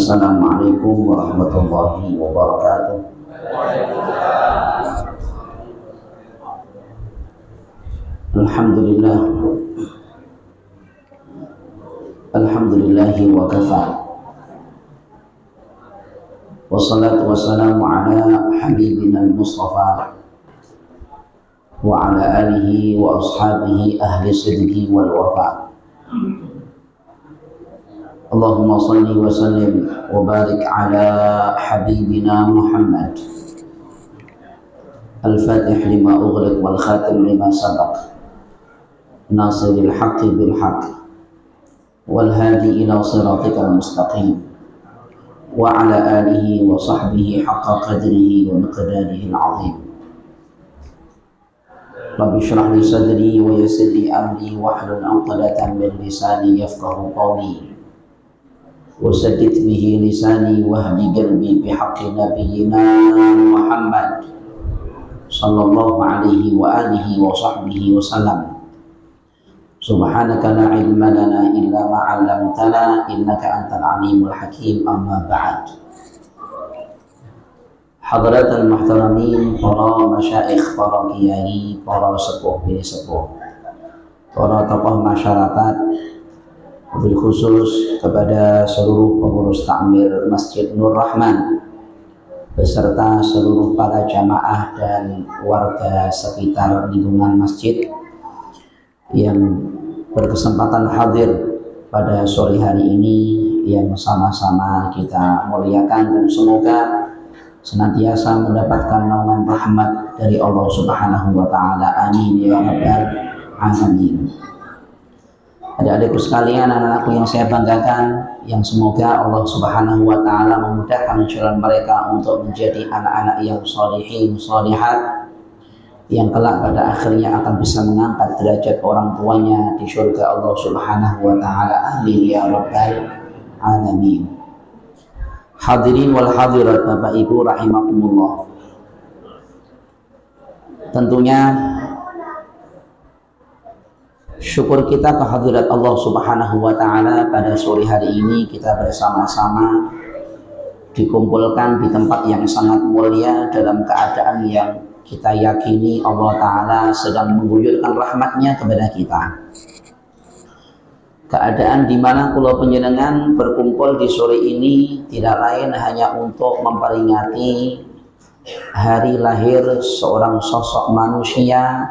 Assalamualaikum warahmatullahi wabarakatuh. Alhamdulillah. Alhamdulillahi wa kafa. Wassalatu wassalamu ala habibina al-Mustafa wa ala alihi wa ashabihi ahli sidqi wal wafa. Allahumma salli wa sallim wa barik ala habibina Muhammad al-fatih lima ughliq wal khatim lima sabaq nasiril haqqi bil haqq wal hadi ila siratikal mustaqim wa ala alihi wa sahbihi haqqa qadrihi wa miqdarihi al-azim. Rabbi shrah li sadri wa yassir li amri wahlul 'uqdatam min lisani yafqahu qawli wasaddid bihi lisani wahdi qalbi bihaqqi nabiyyina Muhammad sallallahu alaihi wa alihi wa sahbihi wa sallam. Subhanaka la ilma lana illa ma 'allamtana innaka antal alimul hakim. Amma ba'd. Hadratal muhtaramin, para masyayikh, para kiai, para sepuh bini sepuh, para tokoh masyarakat, wabil khusus kepada seluruh pengurus takmir Masjid Nur Rahman beserta seluruh para jamaah dan warga sekitar lingkungan masjid yang berkesempatan hadir pada sore hari ini, yang sama-sama kita muliakan dan semoga senantiasa mendapatkan naungan rahmat dari Allah Subhanahu wa taala. Amin ya rabbal alamin. Adik-adikku sekalian, anak-anakku yang saya banggakan, yang semoga Allah Subhanahu wa taala memudahkan jalan mereka untuk menjadi anak-anak yang sholihin, sholihat, yang kelak pada akhirnya akan bisa mengangkat derajat orang tuanya di surga Allah Subhanahu wa taala. Amin ya rabbal alamin. Hadirin wal hadirat, Bapak Ibu rahimakumullah. Tentunya syukur kita kehadirat Allah Subhanahu wa taala pada sore hari ini, kita bersama-sama dikumpulkan di tempat yang sangat mulia dalam keadaan yang kita yakini Allah taala sedang mengguyurkan rahmatnya kepada kita. Keadaan di mana kula panjenengan berkumpul di sore ini tidak lain hanya untuk memperingati hari lahir seorang sosok manusia,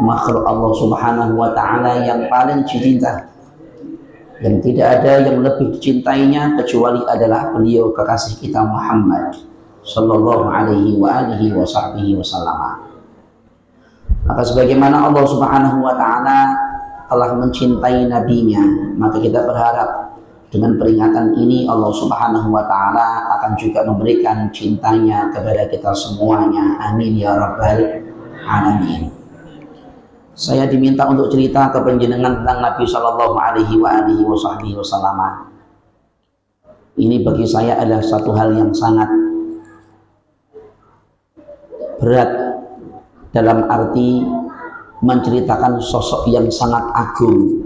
makhluk Allah Subhanahu wa taala yang paling dicinta, yang tidak ada yang lebih dicintainya kecuali adalah beliau kekasih kita Muhammad sallallahu alaihi wa alihi wa sahbihi wasallam. Maka sebagaimana Allah Subhanahu wa taala telah mencintai nabinya, maka kita berharap dengan peringatan ini Allah Subhanahu wa taala akan juga memberikan cintanya kepada kita semuanya. Amin ya rabbal alamin. Saya diminta untuk cerita ke panjenengan tentang Nabi sallallahu alaihi wasallam. Ini bagi saya adalah satu hal yang sangat berat dalam arti menceritakan sosok yang sangat agung,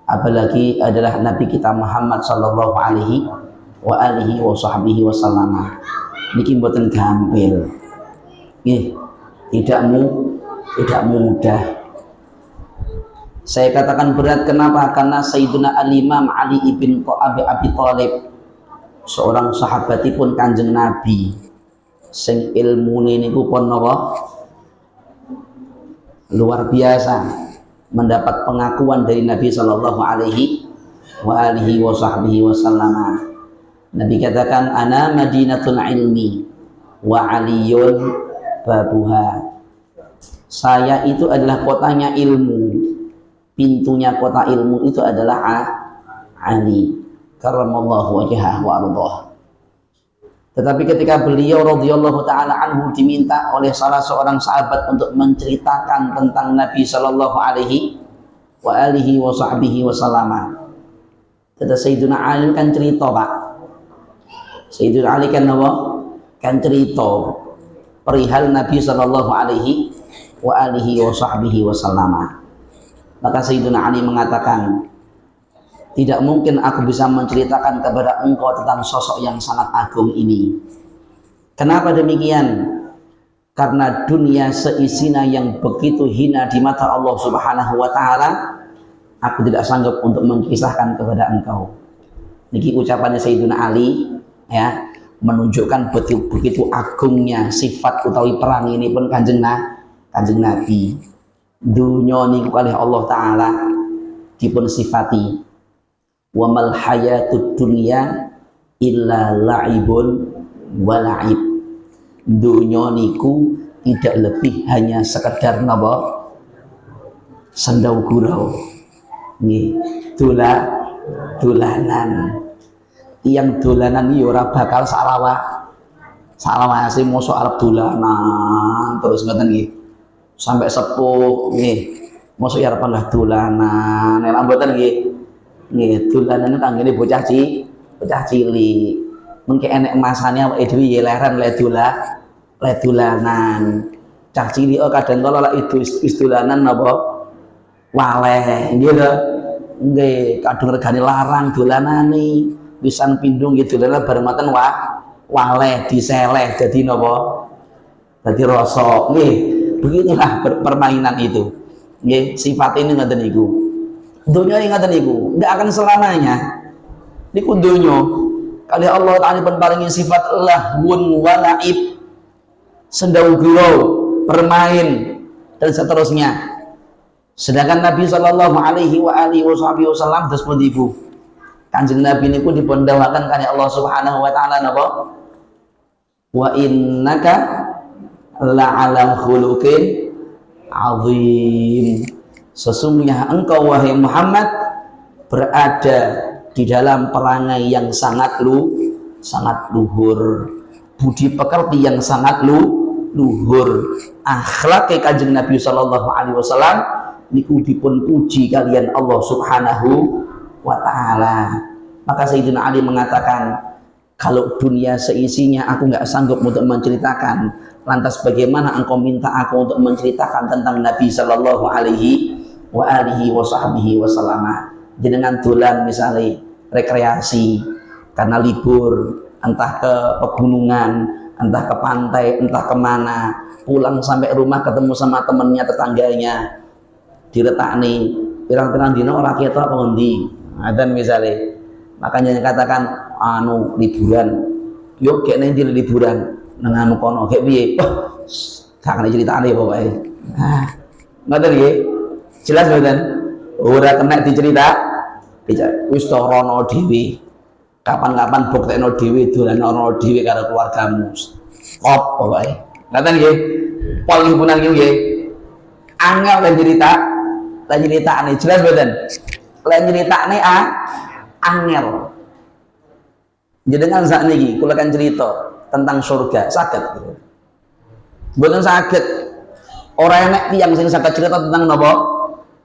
apalagi adalah Nabi kita Muhammad sallallahu alaihi wasallam. Niki mboten gampil. Tidak mudah. Saya katakan berat kenapa? Karena Sayyiduna Al-Imam Ali ibn Abi Thalib, seorang sahabatipun Kanjeng Nabi, sing ilmune niku pun napa? Luar biasa, mendapat pengakuan dari Nabi sallallahu alaihi wasallam. Nabi katakan, ana madinatul ilmi wa aliyun babuha. Saya itu adalah kotanya ilmu, pintunya kota ilmu itu adalah Ali karramallahu wajhahu wa ardhah. Tetapi ketika beliau radhiyallahu taala anhu diminta oleh salah seorang sahabat untuk menceritakan tentang Nabi sallallahu alaihi wasallam, kata Sayyidina Ali kan cerita, Pak. Sayyidina Ali kan apa? Kan cerita perihal Nabi sallallahu alaihi wasallam. Maka Sayyidina Ali mengatakan, tidak mungkin aku bisa menceritakan kepada engkau tentang sosok yang sangat agung ini. Kenapa demikian? Karena dunia seisinya yang begitu hina di mata Allah Subhanahu wa Ta'ala, aku tidak sanggup untuk mengisahkan kepada engkau. Niki ucapannya Sayyidina Ali, ya, menunjukkan begitu agungnya sifat utawi perang ini pun kanjeng Nabi. Dunia niku kalih Allah Ta'ala dipun sifati, wa mal hayatud dunya illa la'ibun wa la'ib. Dunia niku tidak lebih hanya sekedar napa sendau gurau nggih, dolanan. Yang dolanan iki ora bakal salawase mosok arep dolanan terus ngoten nggih. Sampai sepuh nggih. Mosok arep lah dolanan. Nek mboten nggih. Nggih, dolanan kanggene bocah cilik. Mengke enek masane awake dhewe ya leren le dolanan. Cah cilik kadang kala lek dolanan napa waleh nggih lho. Nggih, kadung regane larang dolanane. Pisan pindung gitu lha bareng maten waleh diseleh jadi napa dadi rasa nggih. Beginilah permainan itu nggih, sifat ini ngoten niku. Dunia ini ngoten niku ndak akan selamanya niku dunya kali Allah Ta'ala pun paringi sifat lahwun wa laib, sendau gurau, bermain dan seterusnya. Sedangkan Nabi sallallahu alaihi wasallam terus ibu Kanjeng Nabi niku dipendawakan kali Allah Subhanahu wa Ta'ala napa? Wa innaka la'ala khuluqin azim. Sesungguhnya engkau wahai Muhammad berada di dalam perangai yang sangat luhur, budi pekerti yang sangat luhur. Akhlak Kanjeng Nabi sallallahu alaihi wasallam niku dipun puji kalian Allah Subhanahu wa Ta'ala. Maka Sayyidina Ali mengatakan, kalau dunia seisinya aku nggak sanggup untuk menceritakan, lantas bagaimana engkau minta aku untuk menceritakan tentang Nabi sallallahu alaihi wasallam. Jenengan dolan misalnya rekreasi karena libur, entah ke pegunungan, entah ke pantai, entah kemana, pulang sampai rumah ketemu sama temennya, tetangganya, diretakni pirang-pirang dina ora ketok apa ngendi. Dan misalnya makanya dikatakan liburan yuk kayak nanti liburan nang kono kayak piye gak kena ceritane pokoke. Ngoten nggih, jelas mboten? Ora kena dicerita wis rono dhewe, kapan-kapan buktekno dhewe dolan rono dhewe karo keluargamu kop pokoke. Ngoten nggih, pol liburan nggih angel lan ceritane jelas mboten? Lain ceritane angel. Jenengan sak niki kula kan cerita tentang surga saged. Mboten saged. Ora enek tiyang sing saged cerita tentang napa?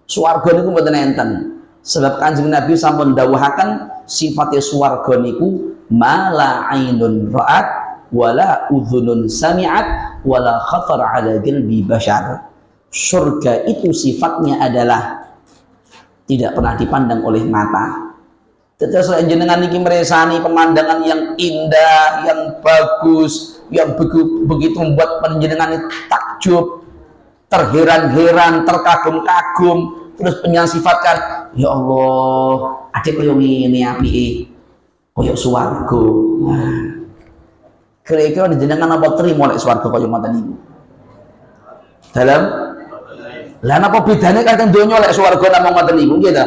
Swarga niku mboten enten. Sebab Kanjeng Nabi sampun dawuhaken sifate swarga niku mala ainun ra'at wala udhunun sami'at wala khatar ala qalbi bashar. Surga itu sifatnya adalah tidak pernah dipandang oleh mata. Tetapi jenengan niki meresani pemandangan yang indah, yang bagus, yang begitu membuat panjenengan takjub, terheran-heran, terkagum-kagum, terus menyasifatkan, ya Allah, adik koyo ngene apike, koyo swarga. Kira-kira jenengan apa trimo lek swarga koyo ngoten niku? Dalam lah napa bedane kalian donya lek swarga namung ngoten niku nggih ta?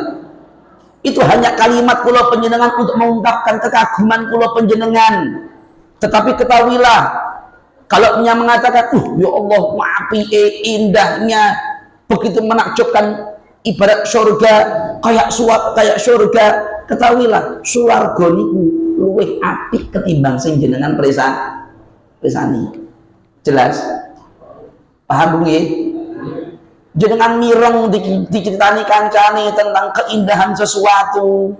Itu hanya kalimat kula panjenengan untuk mengungkapkan kekaguman kula panjenengan. Tetapi ketahuilah kalau punya mengatakan, ya Allah, apike indahnya, begitu menakjubkan ibarat surga kayak surga, ketahuilah swarga niku luwih apik ketimbang sing jenengan presani. Jelas? Paham nggih? Jenengan mireng diceritani kancane tentang keindahan sesuatu,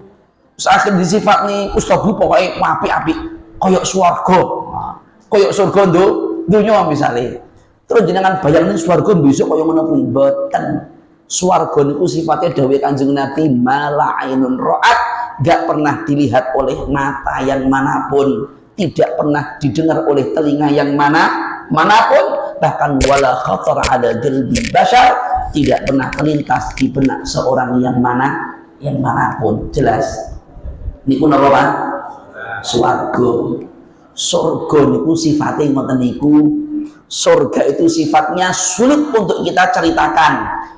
saking disifat nih ustabu pokoknya apik-apik koyok swarga, koyok surga dunya misalnya. Terus jenengan bayangin swarga besok koyok menapa? Mboten. Swarga niku sifatnya dawuh Kanjeng Nabi mala ainun ra'at gak pernah dilihat oleh mata yang manapun, tidak pernah didengar oleh telinga yang manapun, bahkan wala khatar ala qalbi bashar, tidak pernah terlintas di benak seorang yang manapun. Jelas niku napa Pak? Swarga. Surga niku sifatnya ngoten niku. Surga itu sifatnya sulit untuk kita ceritakan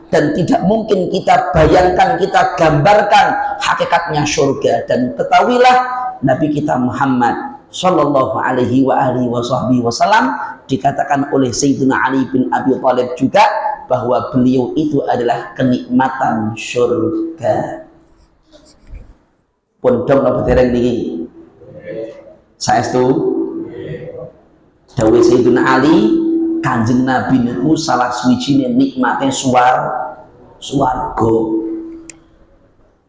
dan tidak mungkin kita bayangkan, kita gambarkan hakikatnya surga. Dan ketahuilah Nabi kita Muhammad sallallahu alaihi wasallam dikatakan oleh Sayyidina Ali bin Abi Thalib juga bahwa beliau itu adalah kenikmatan surga. Pun dong apa dereng niki? Saestu dawuh Sayyidina Ali, Kanjeng Nabi niku salah suwijine nikmate swarga.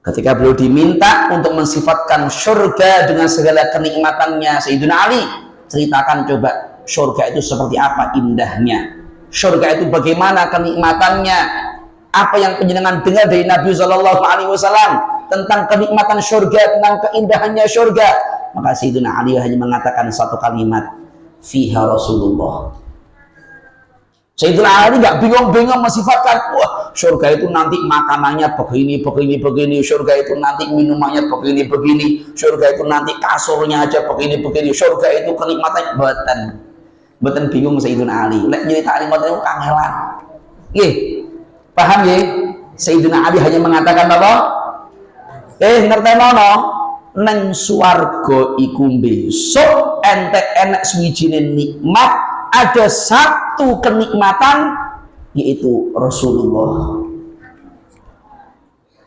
Ketika beliau diminta untuk mensifatkan surga dengan segala kenikmatannya, Sayyidina Ali ceritakan coba surga itu seperti apa indahnya, surga itu bagaimana kenikmatannya, apa yang panjenengan dengar dari Nabi Shallallahu Alaihi Wasallam tentang kenikmatan surga, tentang keindahannya surga. Maka Sayyidina Ali hanya mengatakan satu kalimat, fiha Rasulullah. Sayyidina Ali nggak bingung-bingung mensifatkan, wah surga itu nanti makanannya begini, surga itu nanti minumannya begini, surga itu nanti kasurnya aja begini, surga itu kenikmatan. Boten bingung Sayyidina Ali. Lek nyeritakne ngoten niku kangelan. Nggih. Paham nggih? Sayyidina Ali hanya mengatakan apa? Ngertenono neng swarga iku besok entek enek suwijine nikmat, ada satu kenikmatan yaitu Rasulullah.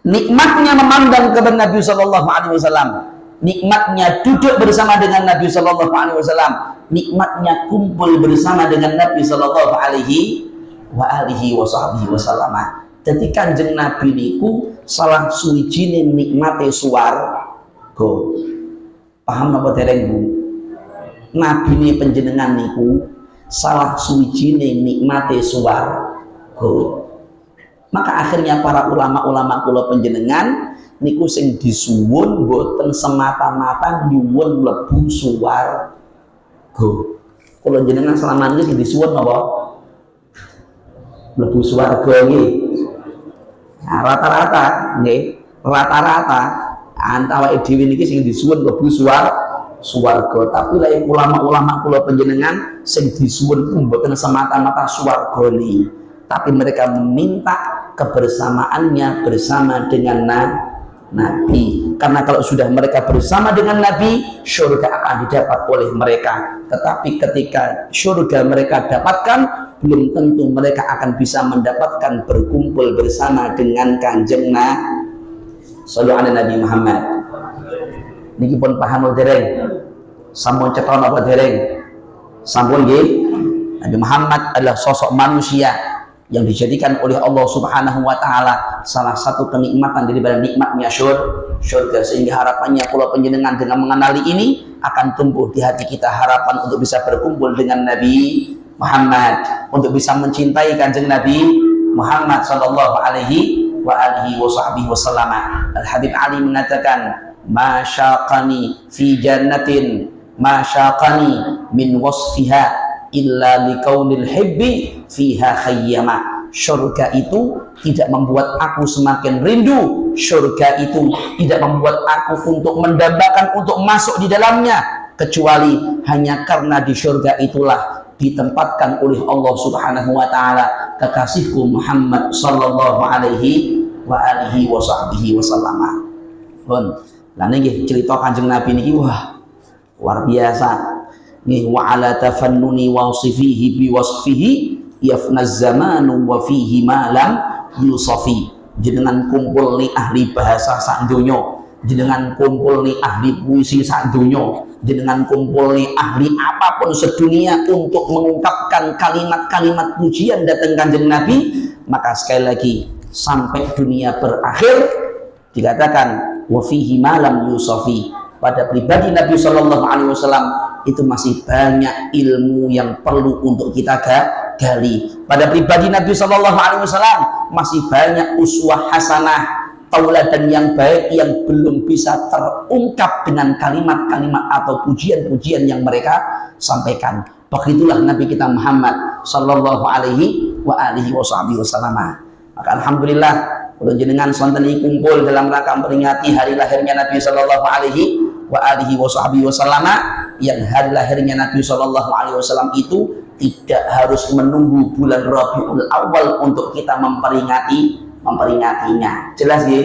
Nikmatnya memandang kepada Nabi Sallallahu Alaihi Wasallam, nikmatnya duduk bersama dengan Nabi Sallallahu Alaihi Wasallam, nikmatnya kumpul bersama dengan Nabi Sallallahu Alaihi Wasallam. Jadi Kanjeng Nabi niku salah suwijine nikmate swarga. Paham napa dereng Bu? Nabi ini panjenengan niku salah suwijine nikmate swarga. Maka akhirnya para ulama-ulama kula panjenengan niku sing disuwun boten semata-mata nyuwun mlebu swarga. Kula jenengan selama ini sing disuwun napa? Mlebu swarga nggih. Nah, rata-rata nggih, rata-rata antara dhewe niki sing disuwun mlebu swarga. Tapi lain ulama-ulama kula panjenengan sing disuwun mboten semata-mata swarga niki, tapi mereka meminta kebersamaannya bersama dengan Nabi. Karena kalau sudah mereka bersama dengan Nabi, surga akan didapat oleh mereka. Tetapi ketika surga mereka dapatkan, belum tentu mereka akan bisa mendapatkan berkumpul bersama dengan Kanjeng Nabi Muhammad. Niki pun paham dereng? Sampun ceton apa dereng? Sampun nggih. Nabi Muhammad adalah sosok manusia yang dijadikan oleh Allah Subhanahu wa taala salah satu kenikmatan daripada nikmatnya surga, sehingga harapannya kula panjenengan dengan mengenali ini akan tumbuh di hati kita harapan untuk bisa berkumpul dengan Nabi Muhammad, untuk bisa mencintai Kanjeng Nabi Muhammad sallallahu alaihi wasallam. Al-Habib Ali mengatakan, masyaqani fi jannatin masyaqani min wasfiha illa liqaunil hibbi fiha khayyama. Surga itu tidak membuat aku semakin rindu, surga itu tidak membuat aku untuk mendambakan untuk masuk di dalamnya, kecuali hanya karena di surga itulah ditempatkan oleh Allah Subhanahu wa taala kekasihku Muhammad sallallahu alaihi wasallam. Lah niki cerita Kanjeng Nabi niki wah luar biasa. Nih wa ala tafannuni wasifihi bi wasfihi yafna zamanu wa fihi ma lam yusafi. Jenengan kumpul ni ahli bahasa sak donya, jenengan kumpul ni ahli puisi sak donya, jenengan kumpul ni ahli apapun sedunia untuk mengungkapkan kalimat-kalimat pujian datang Kanjeng Nabi, maka sekali lagi sampai dunia berakhir dikatakan wa fihi ma lam yusafi. Pada pribadi Nabi Shallallahu Alaihi Wasallam itu masih banyak ilmu yang perlu untuk kita gali. Pada pribadi Nabi Shallallahu Alaihi Wasallam masih banyak uswah hasanah, tauladan yang baik yang belum bisa terungkap dengan kalimat-kalimat atau pujian-pujian yang mereka sampaikan. Begitulah Nabi kita Muhammad sallallahu alaihi wa alihi wasallam. Maka alhamdulillah kula jenengan sonten kumpul dalam rangka memperingati hari lahirnya Nabi sallallahu alaihi wa alihi wasallam, yang hari lahirnya Nabi sallallahu alaihi wasallam itu tidak harus menunggu bulan Rabiul Awal untuk kita memperingatinya. Jelas ya,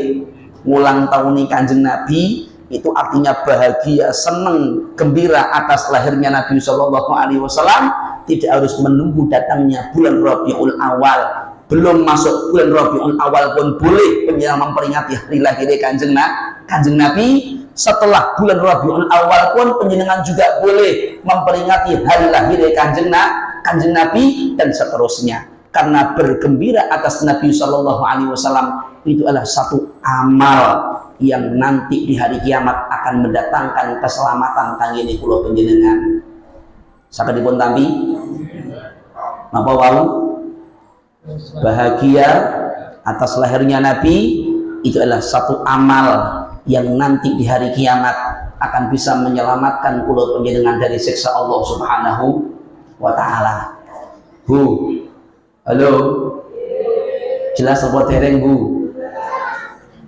ulang tahun Kanjeng Nabi itu artinya bahagia, senang, gembira atas lahirnya Nabi Shallallahu Alaihi Wasallam. Tidak harus menunggu datangnya bulan Rabiul Awal. Belum masuk bulan Rabiul Awal pun boleh penyelam memperingati hari lahir Kanjeng Nabi. Setelah bulan Rabiul Awal pun penjenengan juga boleh memperingati hari lahir Kanjeng Nabi dan seterusnya. Karena bergembira atas Nabi Shallallahu Alaihi Wasallam itu adalah satu amal yang nanti di hari kiamat akan mendatangkan keselamatan kangge kula panjenengan. Sakadipun tampi napa wau bahagia atas lahirnya Nabi itu adalah satu amal yang nanti di hari kiamat akan bisa menyelamatkan kula panjenengan dari siksa Allah Subhanahu wa taala. Bu, halo, jelas apa dereng Bu?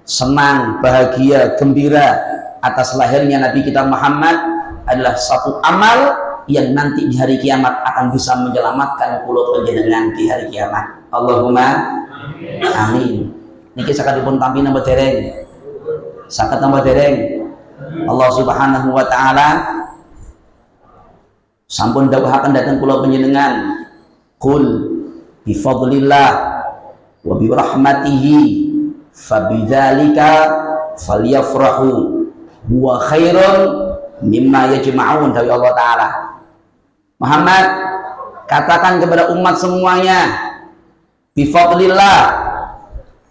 Senang, bahagia, gembira atas lahirnya Nabi kita Muhammad adalah satu amal yang nanti di hari kiamat akan bisa menyelamatkan kula panjenengan di hari kiamat. Allahumma amin. Niki sakadipun tampi napa dereng? Saged napa dereng? Allah Subhanahu wa taala sampun dawuhaken dhateng kula panjenengan, qul bi fadlillah wa bi rahmatihi fabidzalika falyafrahu huwa khairun mimma yajma'un. Dari Allah taala, Muhammad katakan kepada umat semuanya, bi fadlillah,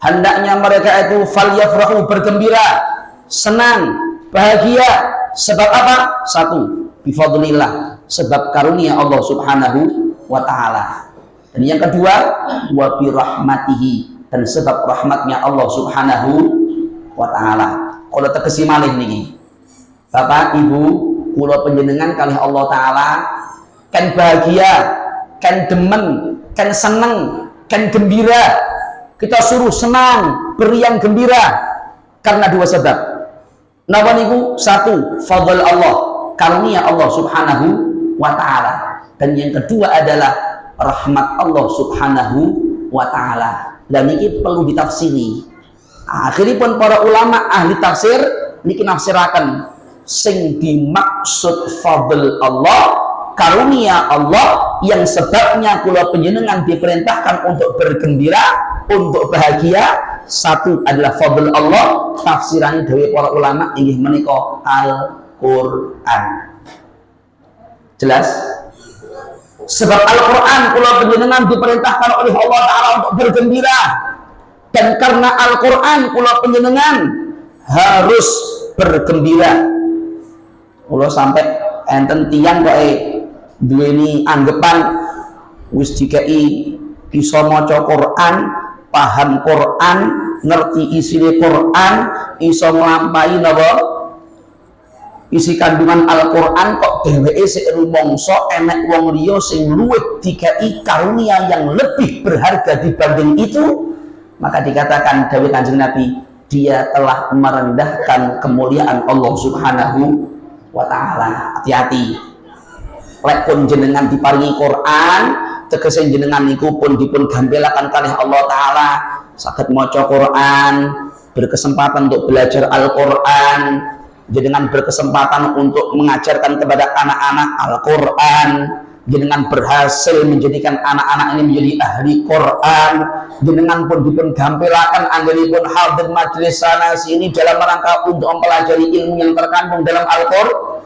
hendaknya mereka itu falyafrahu, bergembira, senang, bahagia. Sebab apa? Satu, bi fadlillah, sebab karunia Allah Subhanahu wa taala. Dan yang kedua, wa bi rahmatihi, dan sebab rahmatnya Allah Subhanahu wa taala. Kalau tegesi malih niki, Bapak Ibu kula panjenengan kalih Allah taala kan bahagia, kan demen, kan seneng, kan gembira. Kita suruh senang, beriang gembira karena dua sebab. Napa niku? Satu, fadl Allah, karunia Allah Subhanahu wa taala. Dan yang kedua adalah rahmat Allah Subhanahu wa taala. Dan ini perlu ditafsiri. Akhiripun para ulama ahli tafsir niki nafsiraken sing dimaksud fadl Allah, karunia Allah yang sebabnya kula panjenengan diperintahkan untuk bergembira, untuk bahagia. Satu adalah fadl Allah, tafsiran dari para ulama inggih menika Al-Qur'an. Jelas? Sebab Al-Quran kula panjenengan diperintahkan oleh Allah Ta'ala untuk bergembira, dan karena Al-Quran kula panjenengan harus bergembira. Kula sampai enten tiyang kok duweni anggapan wis dikai bisa maca Quran, paham Quran, ngerti isine Quran, iso nglampahi napa isi kandungan Al-Quran, kok dheweke sik rumangsa enek wong liya sing luwih dikai karunia yang lebih berharga dibanding itu, maka dikatakan dawuh Kanjeng Nabi, dia telah merendahkan kemuliaan Allah Subhanahu wa taala. Hati-hati, lek pun jenengan diparingi Quran, tegese jenengan niku pun dipun gambelaken kalih Allah taala, saged maca Quran, berkesempatan untuk belajar Al-Quran, jenengan berkesempatan untuk mengajarkan kepada anak-anak Al-Quran, jenengan berhasil menjadikan anak-anak ini menjadi ahli Quran, jenengan pun dipun gampelaken anggenipun hadir majelis sana sini dalam rangka untuk mempelajari ilmu yang terkandung dalam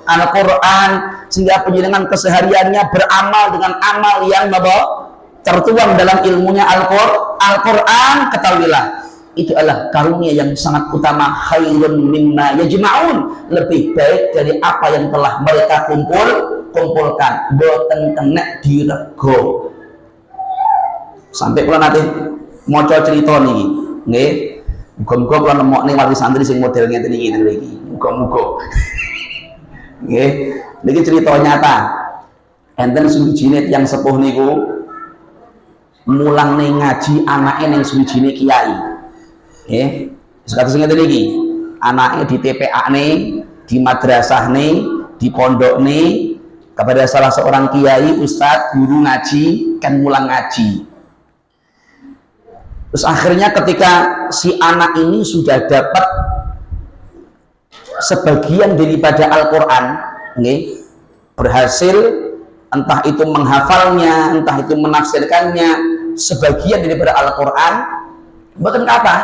Al-Quran, sehingga penjenengan kesehariannya beramal dengan amal yang tertuang dalam ilmunya Al-Quran. Ketahuilah, itu adalah karunia yang sangat utama, khairun mimma yajma'un, lebih baik dari apa yang telah mereka kumpulkan, boten kena dirego. Sampai kula nate maca cerita niki nggih, Muga-muga kula nemokne wali santri sing model ngeten iki. Muga-muga. Nggih, niki cerita nyata. Enten suwijine tiyang sepuh niku mulang ning ngaji anake ning suwijine kiai. Nggih, sekados ngeten iki. Anake di TPA-ne, di madrasah-ne, di pondok-ne kepada salah seorang kiai, ustadz, guru ngaji, kan mulang ngaji. Terus akhirnya ketika si anak ini sudah dapat sebagian daripada Al-Quran, berhasil entah itu menghafalnya, entah itu menafsirkannya, sebagian daripada Al-Quran, bahkan kata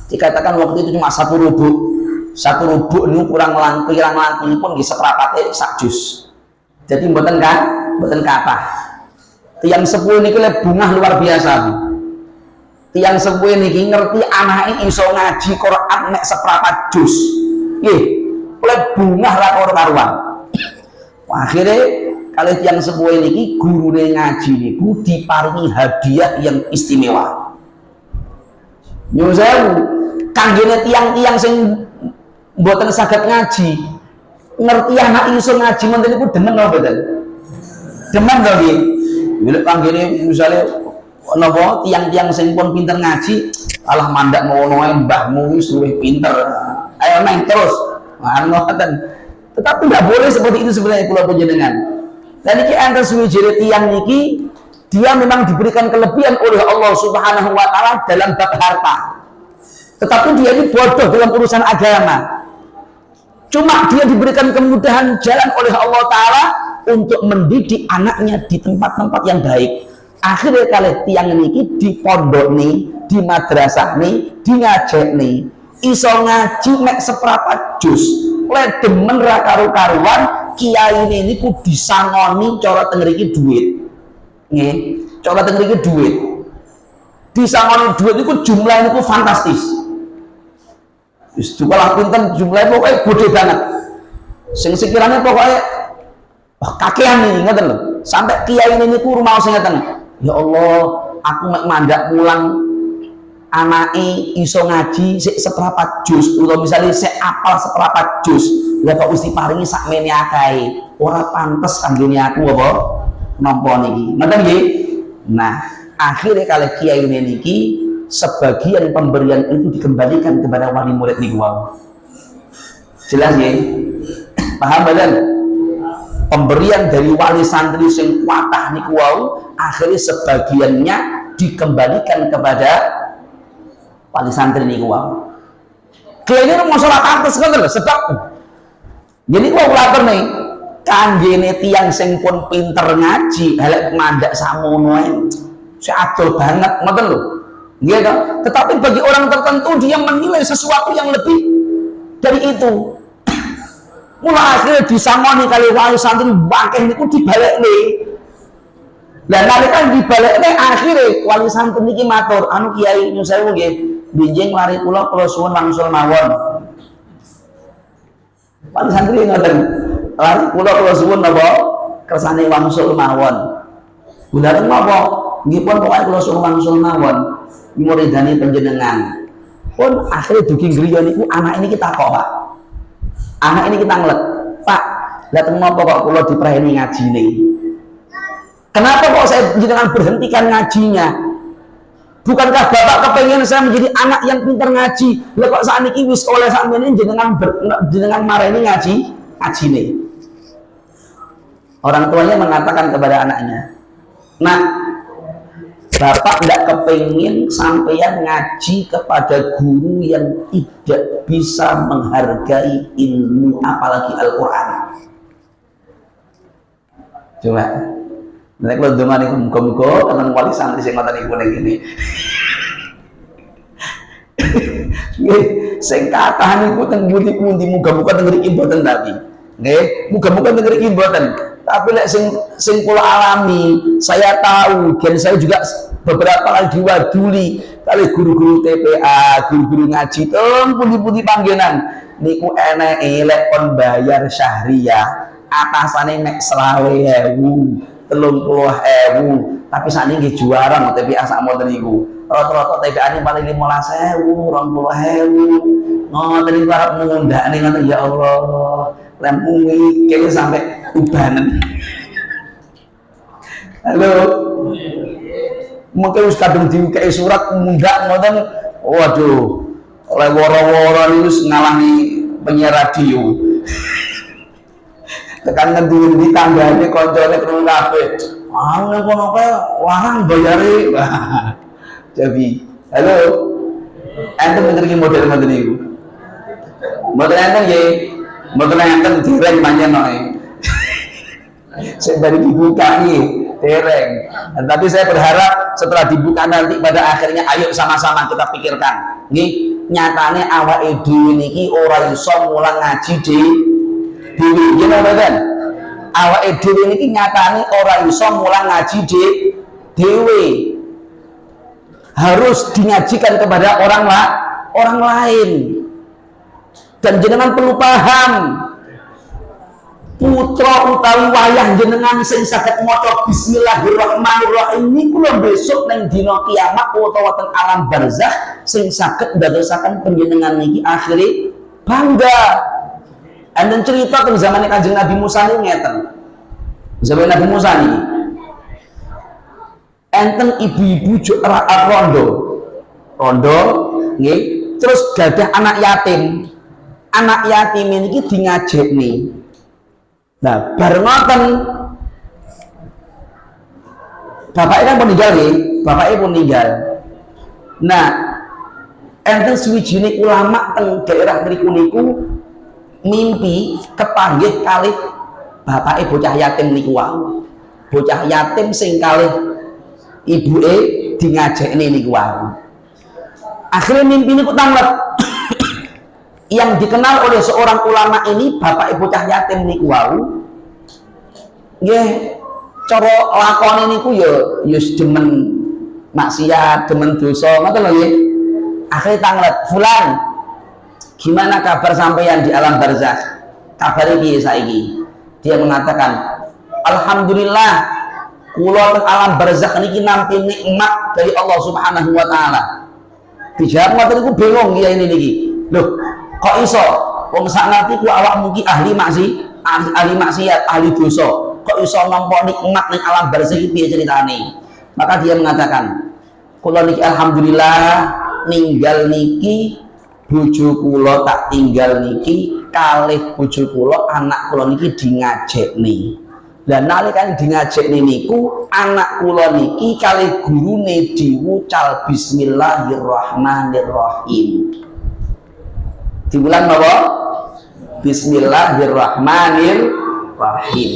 dikatakan waktu itu cuma satu rubuk ini kurang langkung pun di seperapatnya sak juz. Jadi mboten kata. Tiang sepuh ini kele bungah luar biasa. Tiang sepuh ini ngerti anaknya iso ngaji Quran nek seprapat juz. Nggih, oleh bungah ra karuan. Akhirnya kalau tiang sepuh ini gurune ngaji niku diparingi hadiah yang istimewa. Nyuwun sewu, kanggene tiang-tiang sing mboten saged ngaji, ngerti anak iso ngaji menten niku demen apa mboten? Demen to nggih. Nek kanggene misale napa tiang-tiang sing pun pinter ngaji, alah mandak ngono ae mbahmu wis luwih pinter. Ayo main terus. Ngoten. Tetapi tidak boleh seperti itu sebenarnya kula panjenengan. Dan iki enten suwijine tiang niki dia memang diberikan kelebihan oleh Allah Subhanahu wa taala dalam bab harta. Tetapi dia ini bodoh dalam urusan agama. Cuma dia diberikan kemudahan jalan oleh Allah taala untuk mendidik anaknya di tempat-tempat yang baik. Akhirnya kali tiang niki di pondok nih, di madrasah nih, di ngajak nih, iso ngaji mek seprapat juz. Oleh demen ra karu-karuan kiai ini ku disangoni cara teng mriki duit. Nggih, cara teng mriki duit. Disangoni duit niku jumlah niku fantastis. Wis dukalah pinten jumlahnya pokoknya gede banget. Sing sekiranya pokoknya kakean ini ngoten lho. Sampai kiai ini niku rumah sing ngeten. Ya Allah, aku mek mandak mulang anake iso ngaji sik seprapat juz, utawa misalnya sik apal seprapat juz. Lah kok mesti paringi sakmene akae. Ora pantes kanggene aku apa nampa niki. Ngoten nggih. Nah, akhirnya kalau kiai niki sebagian pemberian itu dikembalikan kepada wali murid niku wau. Jelas nggih? Paham badan? Pemberian dari wali santri sing kuatah niku wau akhirnya sebagiannya dikembalikan kepada wali santri niku wau. Kene masalah pantes ngoten lho sebab jadi wau lapar nih kanggene tiyang sing pun pinter ngaji halek mandak samono ae seadol banget ngoten lho. Nggih to? Tetapi bagi orang tertentu dia menilai sesuatu yang lebih dari itu. Mula akhirnya disangoni kali wali santri bangkeh niku dibalekne. Lah nalika dibalekne akhirnya wali santri niki matur, anu kiai nyuwun sewu nggih, benjing lari kula suwun wangsul mawon. Wali santri ngoten, lari kula suwun napa kersane wangsul mawon. Bulan napa? Nggih pun pokoke kula suwun wangsul mawon. Muridane panjenengan. Pun akhirnya dugi griya niku anak ini kita kok, Pak. Anak ini kita ngelet, Pak, lihat mengapa kok kula dipraheni ngajine. Kenapa kok saya jangan berhentikan ngajinya? Bukankah Bapak kepengen saya menjadi anak yang pintar ngaji? Lah kok saat ini wis oleh sakmene jenengan mareni ngajine. Orang tuanya mengatakan kepada anaknya, "Nak, Bapak tidak kepingin sampeyan ngaji kepada guru yang tidak bisa menghargai ilmu apalagi Al-Quran." Coba nek kalau dengar niku muga-muga tenan wali santri sing ngoten niku ning kene. Nggih, sing kathah niku teng pundi-pundi muga-muga teng mriki mboten tapi. Nggih, muga-muga teng mriki mboten. Tapi lek sing kula alami, saya tahu dan saya juga beberapa kali diwaduli kali guru-guru TPA, guru-guru ngaji teng pundi-pundi panggenan niku eneke lek kon bayar syahriah atasane mek 20.000 30.000 tapi saat ini juara TPA sak moten niku rata-rata TPA ini paling 15.000 20.000 ngoten niku arep ngundakne ngoten ya Allah lempungi kayaknya sampai ubanan. Halo mungkin wis kadung diukai surat mundak ngoten waduh oleh woro-woro niku ngalami penyiar radio tekan ngendi tanggane koncone krungu kabeh nek kono kae larang bayare jadi halo enten ngerti model ngoten niku model enten nggih model enten direng pancen noe saya baru dibuka nih dereng. Tapi saya berharap setelah dibuka nanti pada akhirnya ayo sama-sama kita pikirkan nih nyatane awake dhewe niki ora iso mulang ngaji dhewe yen mboten awake dhewe niki nyatane ora iso mulang ngaji dhewe harus dingajikan kepada orang lain dan jenengan perlu paham putra utawi wayah jenengan sing saged maca bismillahirrahmanirrahim niku lho besok nang dina kiamat utawa teng alam barzakh sing saged ndadosaken panjenengan niki akhire bangga. Enten cerita teng zamane Kanjeng Nabi Musa niku ngeten. Zaman Nabi Musa niki enten ibu-ibu rondo nggih terus gadah anak yatim. Anak yatim niki dingajekni. Nah, bareng ngoten bapaknya kan meninggal nih, bapaknya pun meninggal. Nah, enten suwijine ulama teng daerah mriku niku mimpi kepanggih kalih bapaknya bocah yatim niku wae. Bocah yatim sing kalih ibuke dingajekne niku wae. Akhirnya mimpi niku tanglep. Yang dikenal oleh seorang ulama ini bapak ibu cah yatim niku wau nggih cara lakone niku ya demen maksiat demen dosa ngoten lho nggih akhire tanglet fulan gimana kabar sampeyan di alam barzakh kabare piye saiki dia mengatakan alhamdulillah kula teng alam barzakh niki nampi nikmat dari Allah Subhanahu wa taala dijawab ngoten niku bingung kiai ini niki lho kok iso wong sak ngerti ku awak mungkin ahli maksiat ahli dosa kok iso nampa nikmat ning alam barzakh iki piye ceritane maka dia mengatakan kula niki alhamdulillah ninggal niki bojo kula tak tinggal niki kalih bojo kula anak kula niki dingajekne lan nalika dingajekne niku anak kula niki kalih gurune diwucal bismillahirrahmanirrahim diulang apa? Bismillahirrahmanirrahim.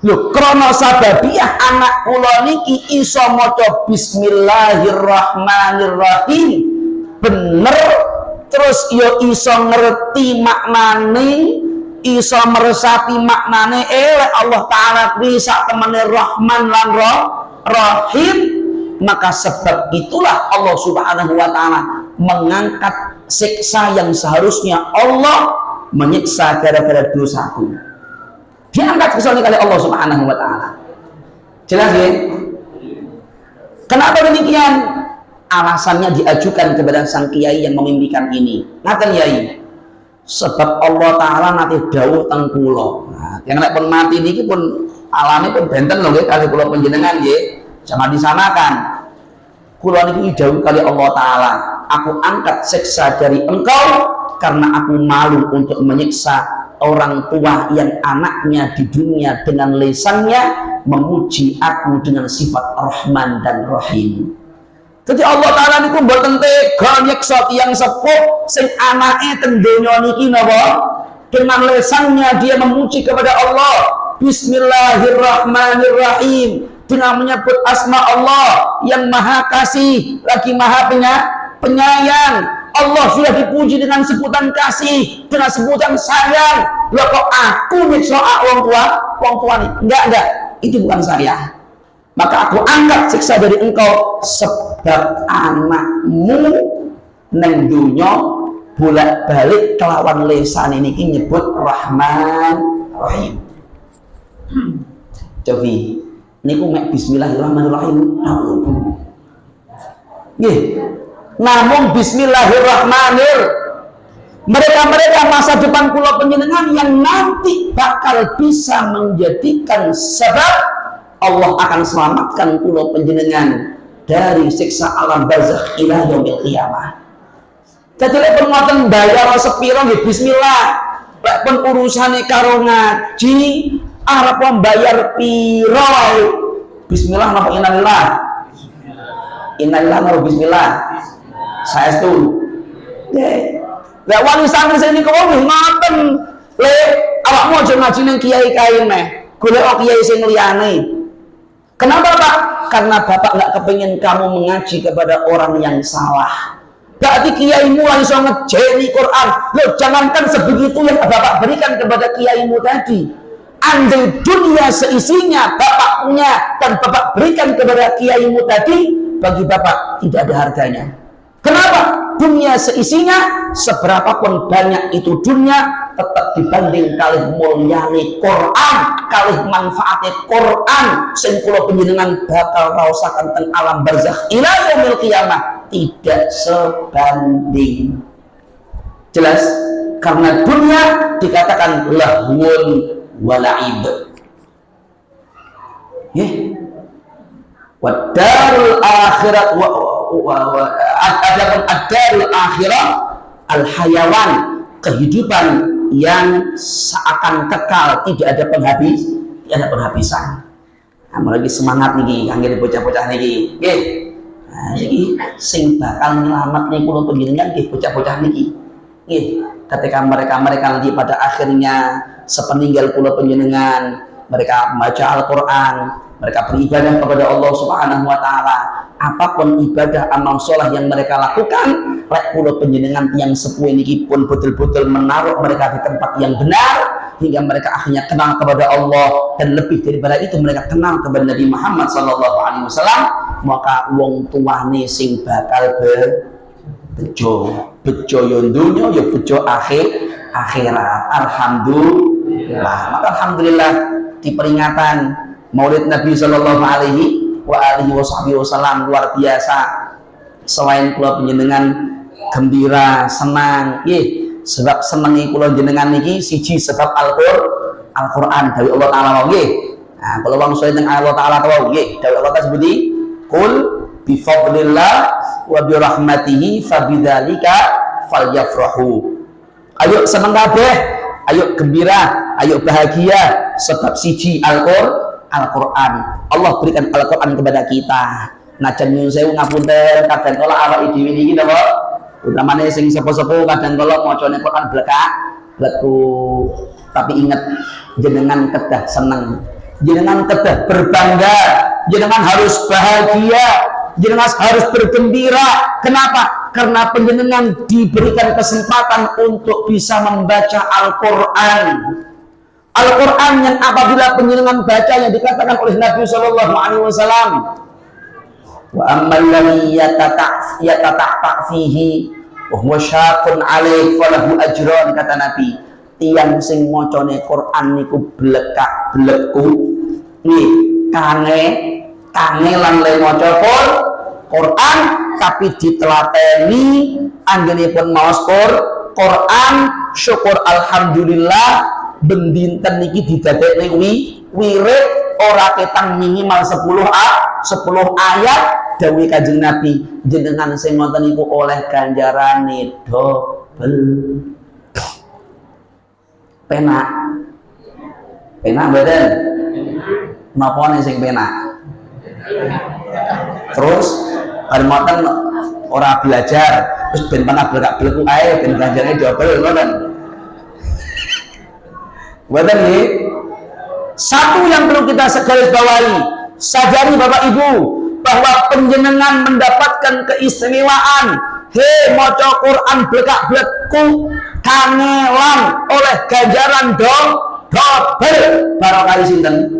Lho, krana sababiah anak kula niki iso maca bismillahirrahmanirrahim bener terus ya iso ngerti maknane iso meresapi maknane Allah taala kuwi sak temene Rahman lan Rahim maka sebab itulah Allah Subhanahu wa taala mengangkat siksa yang seharusnya Allah menyiksa gara-gara dosaku diangkat kesannya kali Allah Subhanahu wa ta'ala jelas ya kenapa demikian alasannya diajukan kepada sang kiai yang memimpikan ini ngaten yai sebab Allah ta'ala nanti dawuh teng kula nah yang nek pun mati niki pun alame pun benten lho nggih kali kula panjenengan nggih jangan disamakan kula niki dawuh kali Allah ta'ala aku angkat siksa dari engkau karena aku malu untuk menyiksa orang tua yang anaknya di dunia dengan lisannya memuji aku dengan sifat Rahman dan Rahim. Jadi Allah Ta'ala niku mboten tega nyiksa tiyang sepuh sing anake teng donya niki napa dengan lisannya dia memuji kepada Allah Bismillahirrahmanirrahim dengan menyebut asma Allah yang maha kasih lagi maha penyayang. Allah sudah dipuji dengan sebutan kasih, dengan sebutan sayang. Loh kok aku nyiksa wong tua nih? Enggak, itu bukan saya. Maka aku angkat siksa dari engkau sebab anakmu neng dunya bolak-balik kelawan lisan ini nyebut Rahman Rahim. Cobi niku mek bismillahirrahmanirrahim nggih. Namun bismillahirrahmanirrahim mereka masa depan kula panjenengan yang nanti bakal bisa menjadikan sebab Allah akan selamatkan kula panjenengan dari siksa alam barzakh ila yaumil qiyamah. Dadi lek ngoten bayar sepiro nggih bismillah. Lek pun urusane karo ngaji arep membayar piro? Bismillah napa innalillah? Innalillah napa bismillah? Saestu. Nggih. Lek wali santri sing niku nggih ngoten. Lek awakmu aja ngaji ning kiai kae meh. Golek kiai sing liyane. Kenapa Pak? Karena Bapak nggak kepingin kamu mengaji kepada orang yang salah. Berarti kiaimu langsung ngejeni Quran. Loh, jangankan sebegitu yang Bapak berikan kepada kiaimu tadi. Andai dunia seisinya Bapak punya dan Bapak berikan kepada kiaimu tadi, bagi Bapak tidak ada harganya. Kenapa? Dunia seisinya, seberapapun banyak itu dunia, tetap dibanding kalih mulyane Quran, kalih manfaatnya Quran, sing kula panjenengan bakal raosaken teng alam barzakh ila yaumil qiyamah, tidak sebanding. Jelas? Karena dunia dikatakan lahwun wa la'ib. Wa darul akhirat adapun ad-darul akhirah al-hayawan, kehidupan yang seakan kekal, tidak ada penghabisan. Nah, lagi semangat niki kangge bocah-bocah niki. Nggih. Nah, iki sing bakal nyelametne kula panjenengan nggih bocah-bocah niki. Nggih, ketika mereka nanti pada akhirnya sepeninggal kula panjenengan, mereka membaca Al-Qur'an, mereka beribadah kepada Allah Subhanahu wa taala. Apapun ibadah amal soleh yang mereka lakukan, lek kula panjenengan yang sepuh niki pun betul-betul menaruh mereka di tempat yang benar hingga mereka akhirnya kenal kepada Allah, dan lebih daripada itu mereka kenal kepada Nabi Muhammad sallallahu alaihi wasallam, maka wong tuane sing bakal bejo yo dunya yo bejo akhirat. Alhamdulillah. Maka alhamdulillah di peringatan Maulid Nabi sallallahu alaihi wasallam luar biasa. Selain kula panjenengan gembira, senang, sebab senengi kula jenengan niki siji sebab Al-Qur'an dari Allah taala wae nggih. Nah, kalau wong soe teng Allah taala wae nggih, dari Allah taala sebuti qul bi fadlillah wa bi rahmatihi fabidzalika falyafrahu. Ayo seneng kabeh, ayo gembira, ayo bahagia sebab siji Al-Qur'an. Allah berikan Al-Qur'an kepada kita. Najan nyuwun sewu ngapunten kadang kala awake dhewe niki napa, utamane sing sepuh-sepuh kadang kala macane Qur'an bleku. Tapi ingat, jenengan kedah seneng, jenengan kedah berbangga, jenengan harus bahagia, jenengan harus bergembira. Kenapa? Karena penjenengan diberikan kesempatan untuk bisa membaca Al-Qur'an. Al-Qur'an yang apabila penjenengan baca yang dikatakan oleh Nabi sallallahu alaihi wasallam, wa ammal ladzi yatata'ta fihi wa huwa syaqun alaih falahu ajran, kata Nabi. Tiang sing macane Quran niku blekak-bleku nggih, kangelan le maca Quran tapi ditelateni anggenipun maos Quran, syukur alhamdulillah bendinten niki didadekne wirid ora ketang minimal 10 ayat. Dawuh Kanjeng Nabi, jenengan sing ngoten niku oleh ganjarane dobel. Penak mboten? Napa nek sing penak? Terus bar moten ora belajar, terus ben pernah blek-blek ae ben ganjarane dobel ngoten. Mboten nggih? Satu yang perlu kita garis bawahi, sadari Bapak Ibu bahwa penjenengan mendapatkan keistimewaan. Maca Quran blekak-blekku kangelan oleh ganjaran dobel. Barokah sinten?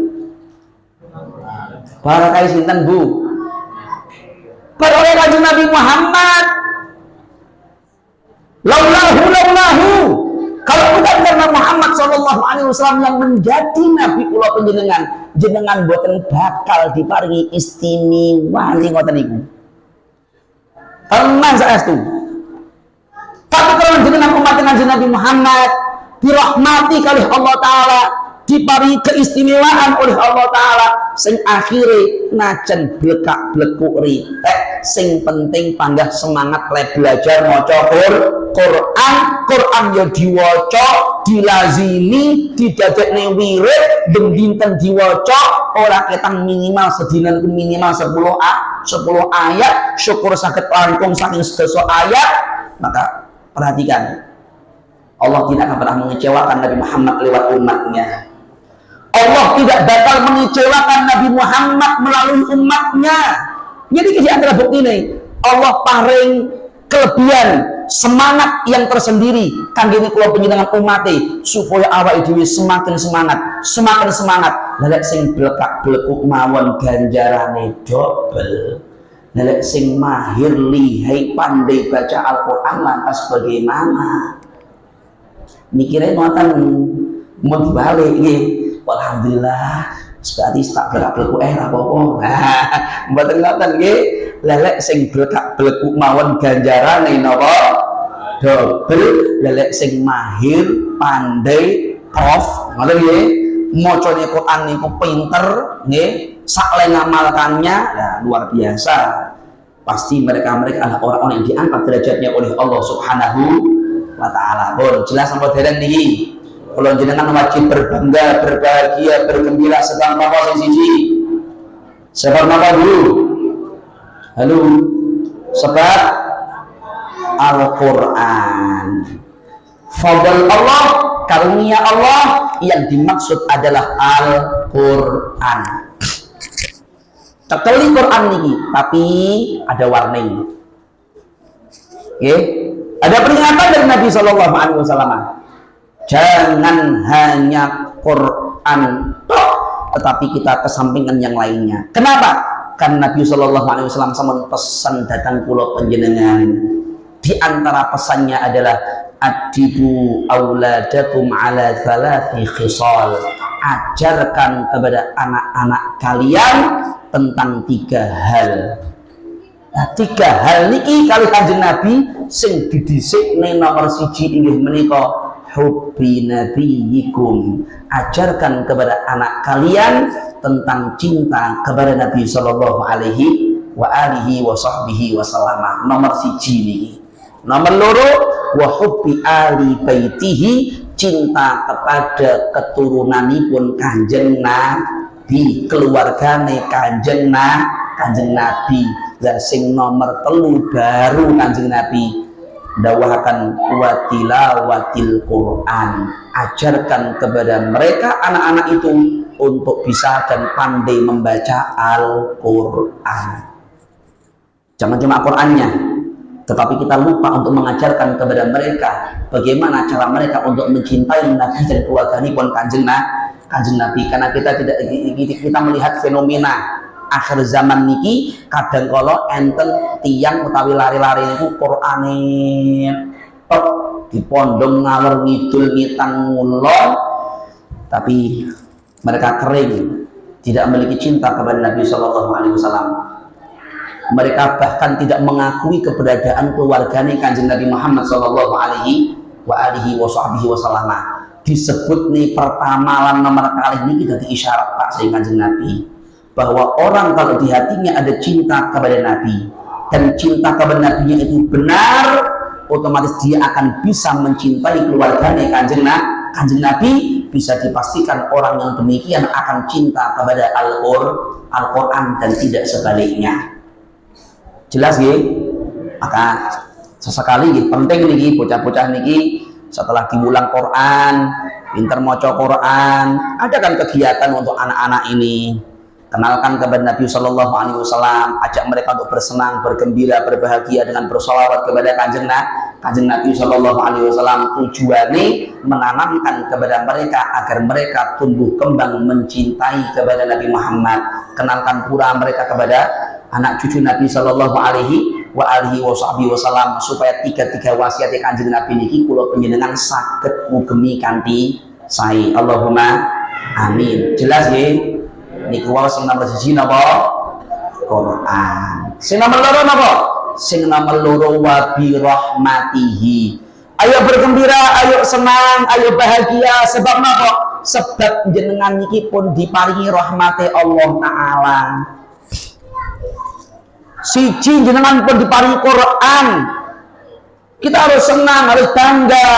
Barokah sinten, Bu? Barokah Kanjeng Nabi Muhammad. Laulahu. Kalau bukan karena Muhammad sallallahu alaihi wasallam yang menjadi nabi kula panjenengan, jenengan boten bakal diparingi istimewa ngoten niku. Tenang saestu. Tapi kalau jenengan umat Kanjeng Nabi Muhammad dirahmati kalih Allah taala, diparingi keistimewaan oleh Allah taala, sing akhire najan blekak-blekuk ritek, sing penting panggah semangat le belajar maca Quran ya diwaca, dilazimi, didadekne wirid, ben dinten diwaca, ora ketang minimal sedina minimal 10 ayat, syukur saged langkung saking sedasa ayat. Maka perhatikan, Allah tidak akan pernah mengecewakan Nabi Muhammad lewat umatnya. Allah tidak bakal mengecewakan Nabi Muhammad melalui umatnya. Jadi di antara bukti ini, Allah paring kelebihan semangat yang tersendiri kangge kula panjenengan umate supaya awake dhewe semakin semangat. Lelek sing blekak-blekuk mawon ganjarane double. Lelek sing mahir lihai pandai baca Al-Qur'an lantas bagaimana? Mikirnya ngoten mau dibalik nggih. Alhamdulillah berarti tak blekak-blekuk apa-apa. Mboten ngoten nggih. Lelek sing blekak-blekuk mawon ganjarane napa? Double. Lelek sing mahir pandai prof ngoten nggih. Macane Quran niku pinter nggih, sak ngamalkannya ya luar biasa. Pasti mereka adalah orang-orang yang diangkat derajatnya oleh Allah Subhanahu wa taala. Pun jelas apa dereng niki? Kalau jenengan wajib berbangga, berbahagia, bergembira sedang napa sing siji. Sebab napa dulu? Halo. Sebab Al-Qur'an. Fadl Allah, karunia Allah yang dimaksud adalah Al-Qur'an. Tekeli Quran niki, tapi ada warning. Oke? Ada peringatan dari Nabi sallallahu alaihi wasallam. Jangan hanya Quran toh, tetapi kita kesampingkan yang lainnya. Kenapa? Karena Nabi sallallahu alaihi wasallam sampun pesan datang kula panjenengan. Di antara pesannya adalah adibu auladakum ala thalathi khisal. Ajarkan kepada anak-anak kalian tentang 3 hal. Nah, 3 hal niki kali Kanjeng Nabi sing didhisikne nomor 1 inggih menika hubbi nabiyikum. Ajarkan kepada anak kalian tentang cinta kepada Nabi sallallahu alaihi wa alihi wa sahbihi wasallam. Nomor 1 niki. Nomor 2 wa hubbi ali baitihi, cinta kepada keturunanipun Kanjeng Nabi, keluargane Kanjeng Nabi. Dan sing nomor 3 baru Kanjeng Nabi dawahaken watilawatil Quran. Ajarkan kepada mereka anak-anak itu untuk bisa dan pandai membaca Al-Quran. Jangan cuma Qurannya, tetapi kita lupa untuk mengajarkan kepada mereka bagaimana cara mereka untuk mencintai Nabi dan keluarganipun Kanjeng Nabi. Karena kita melihat fenomena akhir zaman niki kadang kala enten tiang utawi lari-lari niku Qur'ane tok dipondong ngalor ngidul ngitan ngulon, tapi mereka kering, tidak memiliki cinta kepada Nabi sallallahu alaihi wasallam. Mereka bahkan tidak mengakui keberadaan keluarganya Kanjeng Nabi Muhammad sallallahu alaihi wasallam. Disebut nih pertama nomor kali ini kita diisyarat Pak Sayyid Kanjeng Nabi bahwa orang kalau di hatinya ada cinta kepada Nabi dan cinta kepada Nabinya itu benar, otomatis dia akan bisa mencintai keluarganya Kanjeng Nabi. Bisa dipastikan orang yang demikian akan cinta kepada Al-Quran dan tidak sebaliknya. Jelas nggih? Maka sesekali nggih penting niki bocah-bocah niki setelah diulang Quran, pinter maca Quran, ada kan kegiatan untuk anak-anak ini. Kenalkan kepada Nabi sallallahu alaihi wasallam, ajak mereka untuk bersenang, bergembira, berbahagia dengan bersolawat kepada Kanjeng Nabi sallallahu alaihi wasallam. Tujuannya menanamkan kepada mereka agar mereka tumbuh kembang mencintai kepada Nabi Muhammad. Kenalkan pula mereka kepada anak cucu Nabi sallallahu alaihi wa alihi wa sahbihi wasallam supaya tiga-tiga wasiat Kanjeng Nabi niki kula panjenengan saged ngugemi kanthi sae. Allahumma amin. Jelas nggih? Niku wae sing nomor 1 napa? Quran. Sing nomor 2 napa? Sing nomor 2 wa bi rahmatihi. Ayo bergembira, ayo senang, ayo bahagia. Sebab napa? Sebab jenengan niki pun diparingi rahmate Allah Ta'ala. Siji jenengan pun diparingi Quran. Kita harus senang, harus bangga.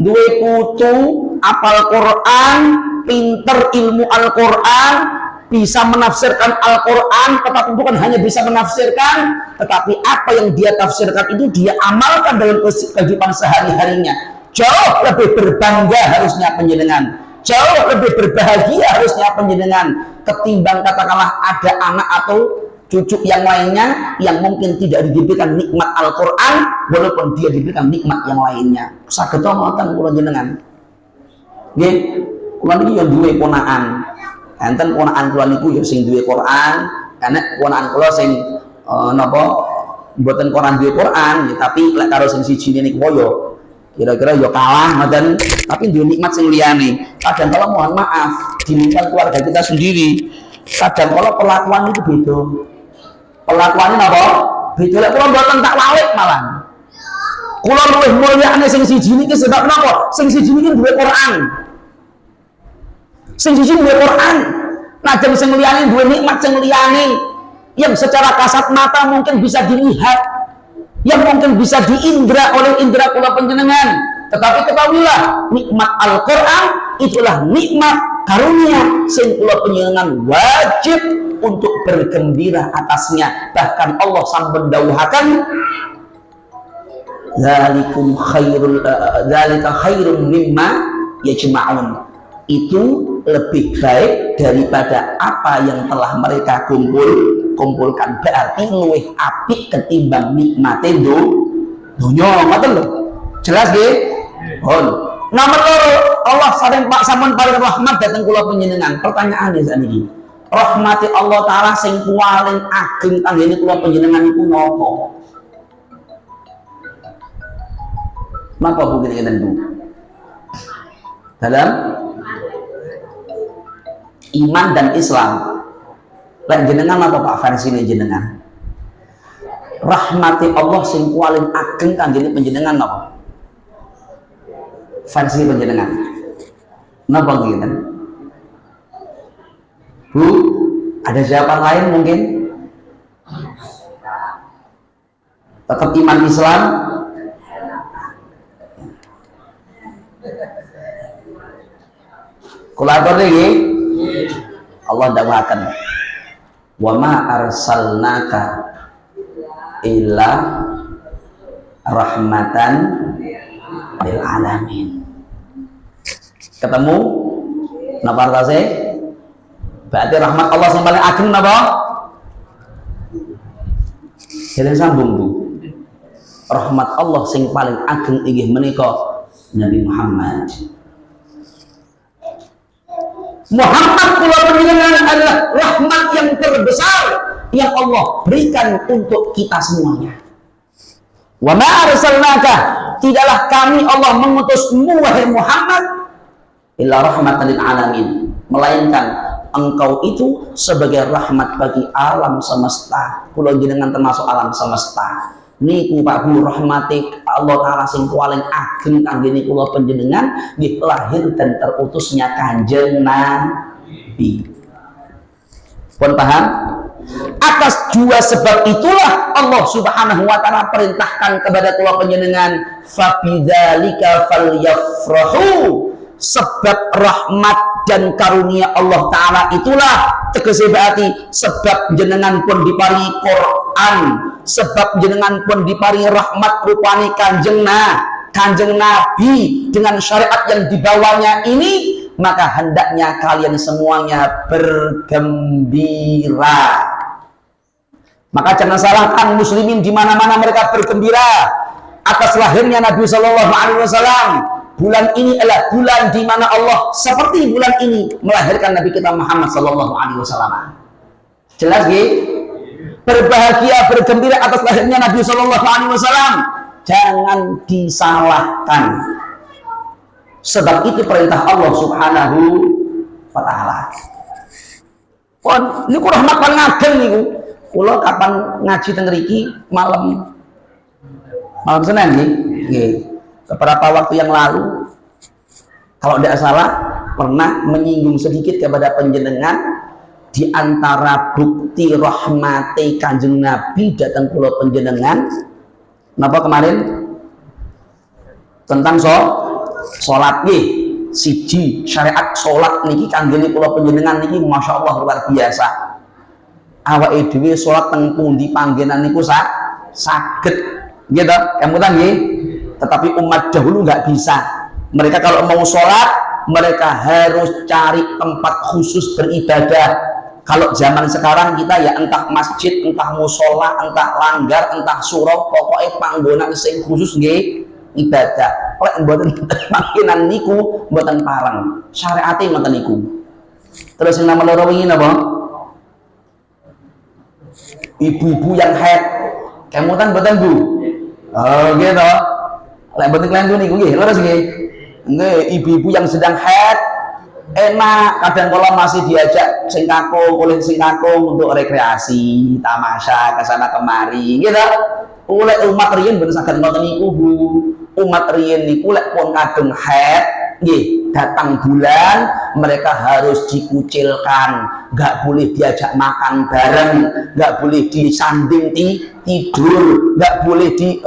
Duwe putu apal Quran, pinter ilmu Al-Quran, bisa menafsirkan Al-Quran, tetapi bukan hanya bisa menafsirkan, tetapi apa yang dia tafsirkan itu dia amalkan dalam kehidupan sehari-harinya. Jauh lebih berbangga harusnya panjenengan, jauh lebih berbahagia harusnya panjenengan ketimbang katakanlah ada anak atau cucu yang lainnya yang mungkin tidak diberikan nikmat Al-Quran walaupun dia diberikan nikmat yang lainnya. Saged ngoten kula jenengan. Nggih, kula niki yo duwe ponakan. Enten ponakan kula niku ya sing duwe Quran, enek ponakan kula sing napa mboten Quran duwe Quran, ya, tapi lek karo sing siji niku yo kira-kira yo kalah ngoten, tapi duwe nikmat sing liyane. Kadang kala mohon maaf di lingkungan keluarga kita sendiri, kadang kala perlakuan itu beda. Perlakuannya napa? Beda. Lek kula mboten tak walik malah. Kula luwih mulyane sing siji niki sebab napa? Sing siji niki duwe Quran. Sing siji duwe Quran, lajeng sing liyane duwe nikmat sing liyane yang secara kasat mata mungkin bisa dilihat, yang mungkin bisa diindra oleh indra kula panjenengan. Tetapi ketahuilah, nikmat Al-Quran itulah nikmat karunia sing kula panjenengan wajib untuk bergembira atasnya. Bahkan Allah sampun dawuhaken, "Dzalikum khairul dzalika khairum mimma yajma'un." Itu lebih baik daripada apa yang telah mereka kumpulkan. Berarti luwih apik ketimbang nikmate dunya. Ngoten lho. Jelas nggih? Hon. Nomor 2, Allah sampun paring rahmat dhateng kula panjenengan. Pertanyaane sakniki, rahmati Allah Ta'ala sing paling ageng kanggene kula panjenengan iku napa? Napa Bu ngeten Bu? Dalam iman dan Islam. Lek jenengan apa Pak versine jenengan? Rahmati Allah sing paling ageng kanggene panjenengan napa? Versi panjenengan. Napa ngeten? Bu, ada jawaban lain mungkin? Tetap iman Islam? Kula atur niki. Allah dakwaken, wa ma arsalnaka illa rahmatan lil alamin. Ketemu napa artase? Berarti rahmat Allah yang paling ageng napa? Jadi sambung Bu. Rahmat Allah sing paling ageng inggih menika Nabi Muhammad. Muhammad kula panjenengan adalah rahmat yang terbesar yang Allah berikan untuk kita semuanya. Wa ma arsalnaka, tidaklah kami Allah mengutusmu wahai Muhammad illa rahmatan lil alamin, melainkan engkau itu sebagai rahmat bagi alam semesta. Kula jenengan termasuk alam semesta. Niku Pak Bu, rahmatik Allah Ta'ala sing paling ageng kanggene kula panjenengan nggih lahir dan terutusnya Kanjeng Nabi. Pun paham? Atas dua sebab itulah Allah Subhanahu wa Ta'ala perintahkan kepada kula panjenengan fabidzalika falyafrahu, sebab rahmat dan karunia Allah Ta'ala itulah tegese berarti sebab jenengan pun diparingi Quran, sebab jenengan pun diparingi rahmat rupani Kanjeng Nabi dengan syariat yang dibawanya ini, maka hendaknya kalian semuanya bergembira. Maka jangan salahkan muslimin di mana-mana mereka bergembira atas lahirnya Nabi Shallallahu Alaihi Wasallam. Bulan ini adalah bulan di mana Allah seperti bulan ini melahirkan Nabi kita Muhammad Shallallahu Alaihi Wasallam. Jelas gih? berbahagia, bergembira atas lahirnya Nabi Shallallahu Alaihi Wasallam. Jangan disalahkan. Sebab itu perintah Allah Subhanahu wa Ta'ala. Pon, niku rahmat kan ngagem niku. Kula kapan ngaji teng mriki malam Senin nggih. Beberapa waktu yang lalu kalau tidak salah pernah menyinggung sedikit kepada panjenengan di antara bukti rahmati Kanjeng Nabi datang kula panjenengan napa kemarin tentang salat nggih. Siji syariat salat niki kanggene kula panjenengan niki masyaallah luar biasa. Awake dhewe salat teng pundi panggenan niku saged nggih to kemudian nggih, tetapi umat dahulu nggak bisa. Mereka kalau mau sholat mereka harus cari tempat khusus beribadah. Kalau zaman sekarang kita ya entah masjid, entah musola, entah langgar, entah surau, pokoknya panggonan sing khusus nggih ibadah. Lek mboten makinan niku mboten pareng. Syariate mboten niku. Terus yang nama loro wingi napa? Ibu-ibu yang haid. Kemudian mboten Bu. Oh gitu. Lek mboten kalian niku nggih, leres nggih. Nggih, ibu-ibu yang sedang haid enak, kadang kala masih diajak sing kakung oleh sing kakung untuk rekreasi, tamasya kesana kemari gitu. Oleh umat riyen ben saged ngoten niku Bu. Umat riyen niku lek pun kadung haid nggih, datang bulan mereka harus dikucilkan, nggak boleh diajak makan bareng, nggak boleh disanding tidur, nggak boleh di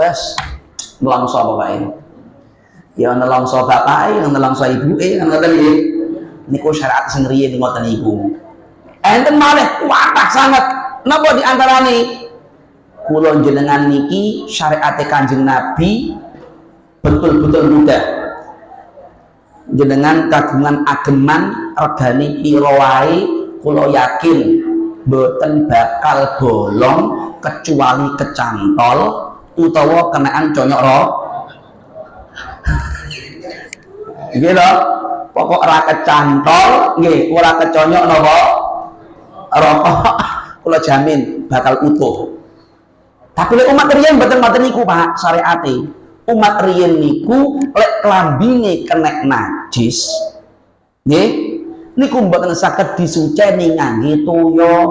nelongso pokoknya. Ya nelongso bapak, yang nelongso ibu, ngoten nggih. Niku syariat sing riyen ngoten niku. Enten malih kuatah sangat. Napa di antarane kula jenengan niki syariat Kanjeng Nabi betul-betul mudah. Jenengan kagungan ageman regane pira wae kula yakin mboten bakal bolong kecuali kecantol utawa kenaan conyok roh. Nggih lho, pokok ora kecantol nggih, ora keconyok napa rokok kula jamin bakal utuh. Tapi lek umat riyen mboten niku Pak syariate. Umat riyen niku lek klambine kenek najis nggih niku mboten saged disuceni ngangge toya.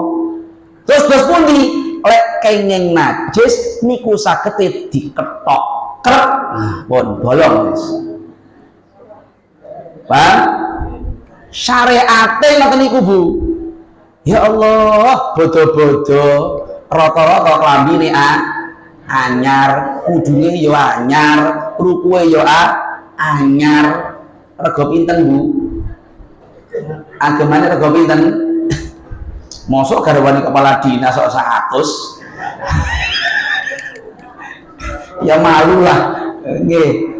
Terus pundi lek kenging najis niku saged diketok krep pun bolong wis. Paham? Syariate ngoten niku Bu. Ya Allah, bodo-bodo rata-rata klambine anyar, kudune yo anyar, rukuhe yo anyar. Rego pinten Bu? Agemane rego pinten? Mosok garwane kepala dinas kok 100. Ya malu lah nggih.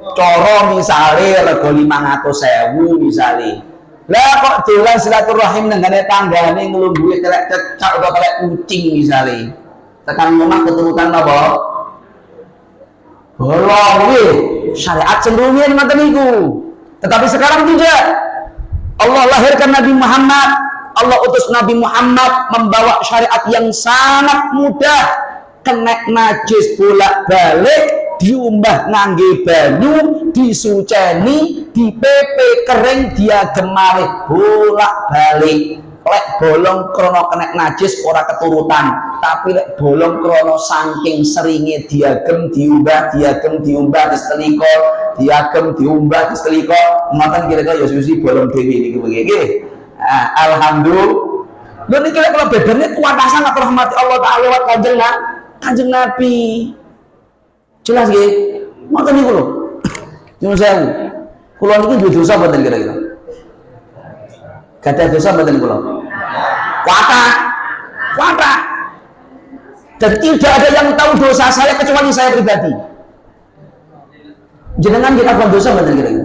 Coro misale rego 500.000 misale. Lah kok dolan silaturahim nenggane tanggane nglungguhe telek cecak utawa telek kucing misale. Tekan omah keturutan apa? Bolong nggih. Syariat cenderungnya ngoten niku. Tetapi sekarang tidak. Allah lahirkan Nabi Muhammad, Allah utus Nabi Muhammad membawa syariat yang sangat mudah. Kenek najis bolak-balik diumbah ngangge banyu, disuceni, dipepe kering, diagem malih bolak-balik. Lek bolong krono kenek najis ora keturutan, tapi lek bolong krono saking seringe diagem diumbah disetelika, diagem diumbah disetelika, ngoten kira-kira ya susi bolong dhewe niku nggih. Alhamdulillah. Lha niki lek kula bedane kuwat sangat rahmati Allah taala lewat Kanjeng Nabi. Jelas nggih. Ngoten niku lho. Nyuwun sewu. Kula niki duwe dosa mboten kira-kira? Gadah dosa mboten kula? Kuatah. Dan tidak ada yang tahu dosa saya kecuali saya pribadi. Jenengan kita buat dosa mboten kira-kira?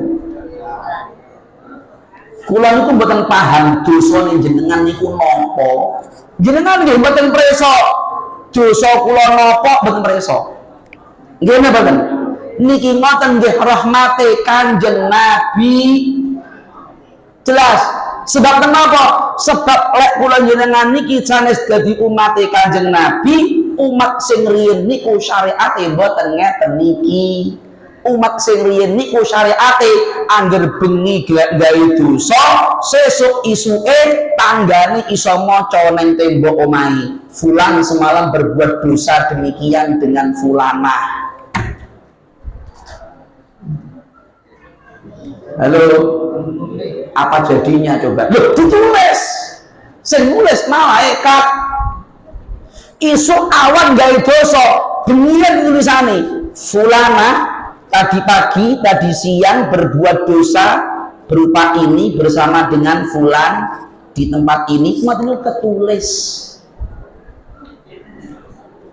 Kula niku mboten paham dosa ning jenengan niku napa. Jenengan nggih mboten preso. Dosa kula napa mboten preso. Nggih napa mboten? Niki ngoten nggih rahmate Kanjeng Nabi. Jelas. Sebab kenapa? sebab lek kula jenengan niki sanes dadi umat Kanjeng Nabi, umat sing riyen niku syariate mboten ngeten niki. Umat sing riyen niku syariate angger bengi gawe dosa, sesuk isuke tanggane iso maca ning tembok omahe. Fulan semalam berbuat dosa demikian dengan fulanah. Halo, apa jadinya coba? Loh, ditulis. Sing nulis malaikat. Isu awan gawe dosa, bengian tulisane. Fulana tadi pagi, tadi siang berbuat dosa berupa ini bersama dengan fulan di tempat ini, semua itu ketulis.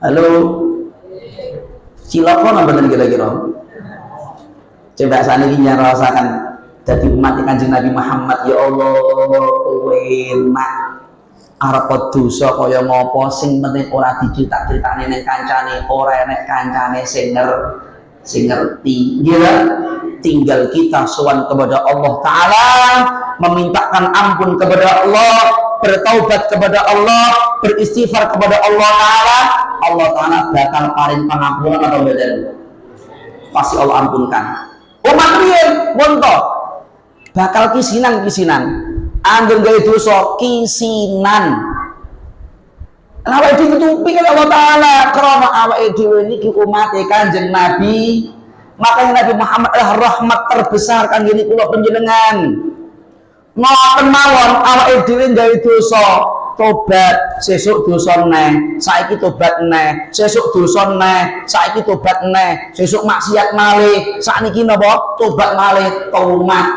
Halo, ciloko napa kira-kira? Coba saat ini rasakan jadi umat Kanjeng Nabi Muhammad, ya Allah, enak arep dosa kaya ngopo, sing penting ora dicritak-critakne ning kancane, ora enek kancane sing ngerti. Gila, tinggal kita sowan kepada Allah Ta'ala, memintakan ampun kepada Allah, bertaubat kepada Allah, beristighfar kepada Allah Ta'ala. Allah Ta'ala bakal paring pengampunan atau badan, pasti Allah ampunkan. Umat riyen monto bakal kisinan angger gawe dosa kisinan. Awake dhewe ditutupi oleh Allah Ta'ala karena awake dhewe niki umat Kanjeng Nabi. Makanya Nabi Muhammad adalah rahmat terbesar kangge kula panjenengan. Ngoten mawon awake dhewe gawe dosa, tobat, sesuk dosa neh, saiki tobat neh, sesuk dosa neh, saiki tobat neh, sesuk maksiat malih, sakniki napa? Tobat malih, taumat.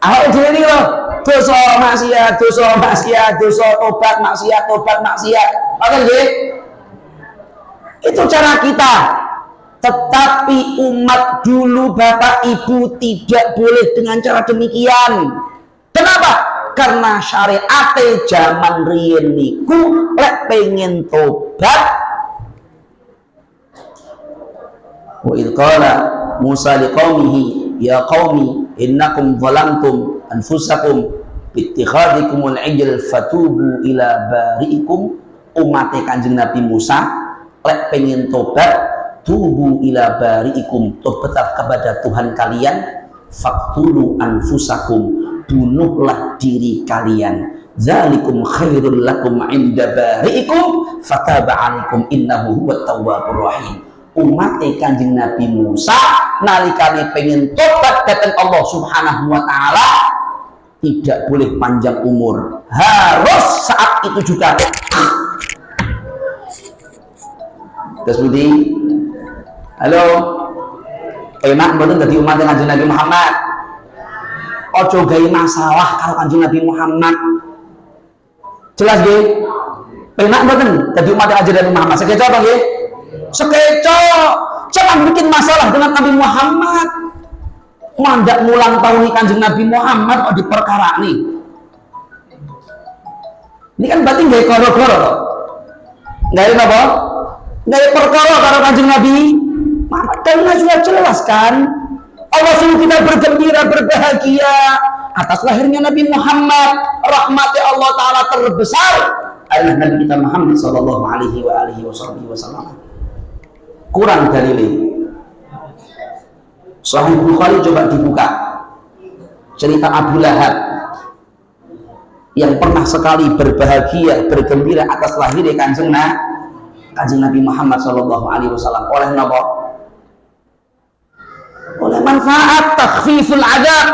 Awake dhewe niki lho, dosa maksiat, dosa tobat maksiat. Oke nggih? Itu cara kita. Tetapi umat dulu Bapak Ibu tidak boleh dengan cara demikian. Kenapa? Karena syariat zaman riyen niku lek pengen tobat, wa idh qala Musa liqaumihi ya qaumi innakum zalamtum anfusakum bittikhadikumul ijl fatubu ila bari'ikum. Umat Kanjeng Nabi Musa lek pengen tobat, tubu ila bari'ikum, tobatlah kepada Tuhan kalian, faqtulu anfusakum, bunuhlah diri kalian, zalikum khairul lakum inda bari'ikum fataba 'alaikum innahu huwat tawwabur rahim. Umat Kanjeng Nabi Musa nalikane pengen tobat datang Allah Subhanahu wa taala tidak boleh panjang umur, harus saat itu juga. Terus budi, halo, enak bener jadi umat Kanjeng Nabi Muhammad. Ojo gawe masalah karo Kanjeng Nabi Muhammad. Jelas nggih? Enak mboten dadi umat Kanjeng Nabi Muhammad. Sekeco apa nggih? Sekeco. Jangan bikin masalah dengan Nabi Muhammad. Mandak mulang tahun Kanjeng Nabi Muhammad kok diperkara nih. Ini kan berarti nggak koro-koro, nggak ada apa? Nggak ada perkara karo Kanjeng Nabi Muhammad. Karena sudah jelas kan, Allah suruh kita bergembira, berbahagia atas lahirnya Nabi Muhammad. Rahmati Allah Ta'ala terbesar adalah Nabi kita Muhammad Sallallahu Alaihi Wasallam. Kurang dalilnya. Sahih Bukhari coba dibuka cerita Abu Lahab yang pernah sekali berbahagia, bergembira atas lahirnya Kanjeng Nabi Muhammad Sallallahu Alaihi Wasallam. Oleh napa? Oleh manfaat takhfiful adab,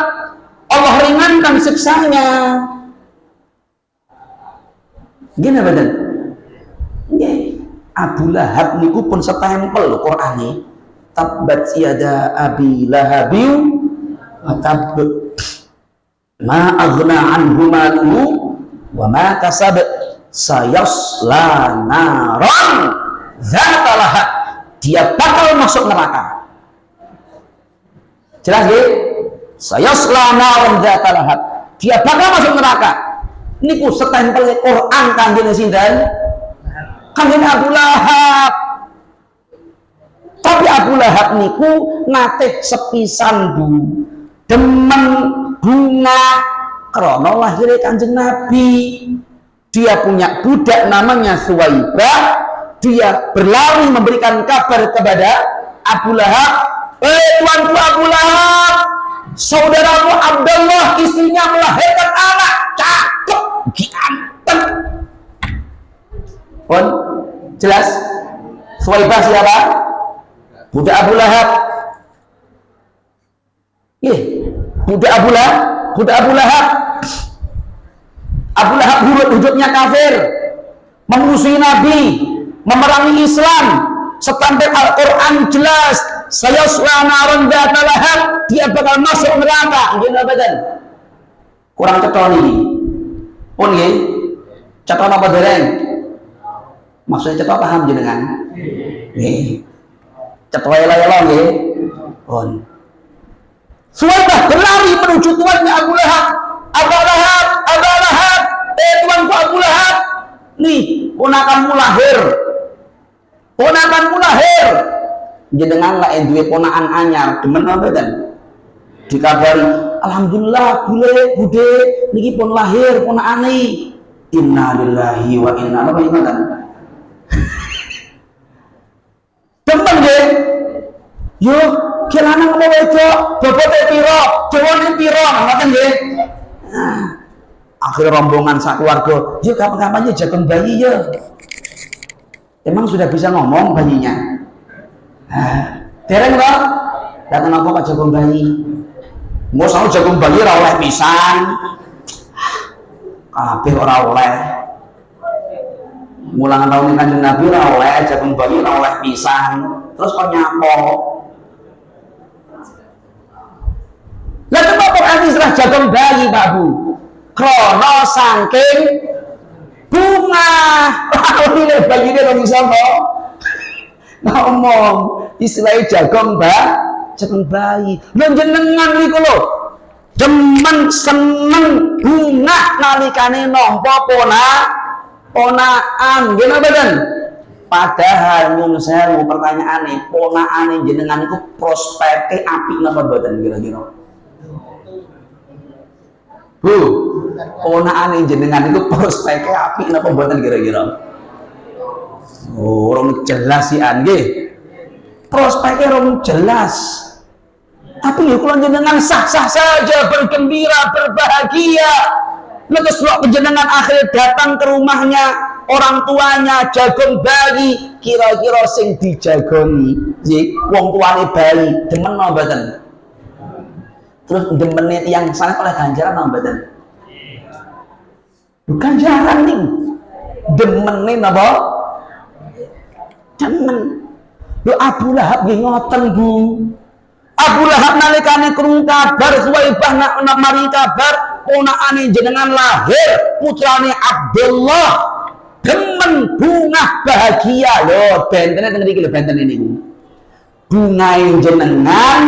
Allah ringankan siksanya. Gini badan, Abu Lahab niku pun setempel Quran nih. Tabbat yada abi lahabin wa tab, ma aghna anhu maluhu wa ma kasab, sayasla naran dzata lahab, dia bakal masuk neraka. Jelas nggih? Sayasla naran dzata lahab, dia bakal masuk neraka. Niku setempel Quran kanjeng sinten? Kanjeng Abu Lahab. Tapi Abu Lahab niku nate sepisan bu demen bunga karena lahirnya Kanjeng Nabi. Dia punya budak namanya Suwaibah, dia berlari memberikan kabar kepada Abu Lahab, tuanku Abu Lahab, saudaramu Abdullah istrinya melahirkan anak cakep ganteng. Pun jelas Suwaibah siapa? Budak Abu Lahab. Budak Abu Lahab. Abu Lahab hidupnya kafir, memusuhi Nabi, memerangi Islam. Sampai Al-Quran jelas, saya naron dzata lahab, dia bakal masuk neraka. Kurang ceton ini. Pun nggih. Ceton apa dereng? Maksudnya ceton paham jenengan? Nggih. Ceton ela-ela nggih. Pun. Suwaibah berlari menuju tuannya Abu Lahab. Abu Lahab, tuanku Abu Lahab, nih ponakanmu lahir. Jenengan lah duwe ponakan anyar, demen apa kan? Dikabari, alhamdulillah bude niki pun lahir ponakane. Innalillahi wa inna ilaihi raji'un. Demen nggih. Yo, kelanang apa wedok, bobote pira, dawane pira, ngoten nggih. Akhirnya rombongan sak keluarga, yuk kapan-kapan jagung bayi ya. Emang sudah bisa ngomong bayinya? Dereng loh, dan kenapa kok jagung bayi? Mau sama jagung bayi ora oleh pisan, kabeh ora oleh. Mulangan tahun Kanjeng Nabi ora oleh, jagung bayi ora oleh pisan. Terus kok nyapo? Lah kenapa kan istilah jagung bayi, Pak Bu? Krono saking bunga. Ini bayi dia ngomong sama ngomong istilahnya jagung bayi. Lo jenengan niku lho demen seneng bunga nalikane nampa ponaan nggih mboten. Padahal nyun sewu pertanyaane, ponakane jenengan niku prospeke apik napa mboten kira-kira? Bu, ponakane jenengan itu prospeknya apik napa mboten kira-kira? Oh, orang jelas sih nggih. Prospeknya orang jelas. Tapi ya kula jenengan sah-sah saja, bergembira, berbahagia. Lekas lo jenengan akhir datang ke rumahnya orang tuanya jagung bayi, kira-kira sing dijagoni wong tuane bayi demen napa mboten? Terus demennya yang sana oleh ganjaran apa mboten? Bukan jarang nih. Demennya apa? Demen. Yo Abu Lahab nggih ngoten, Bu. Abu Lahab nalikane krungu kabar Suwaibah nak mari kabar ponakane jenengan lahir putrane Abdullah, demen bunga bahagia lho, bentene teng mriki lho benten niku. Bungae jenengan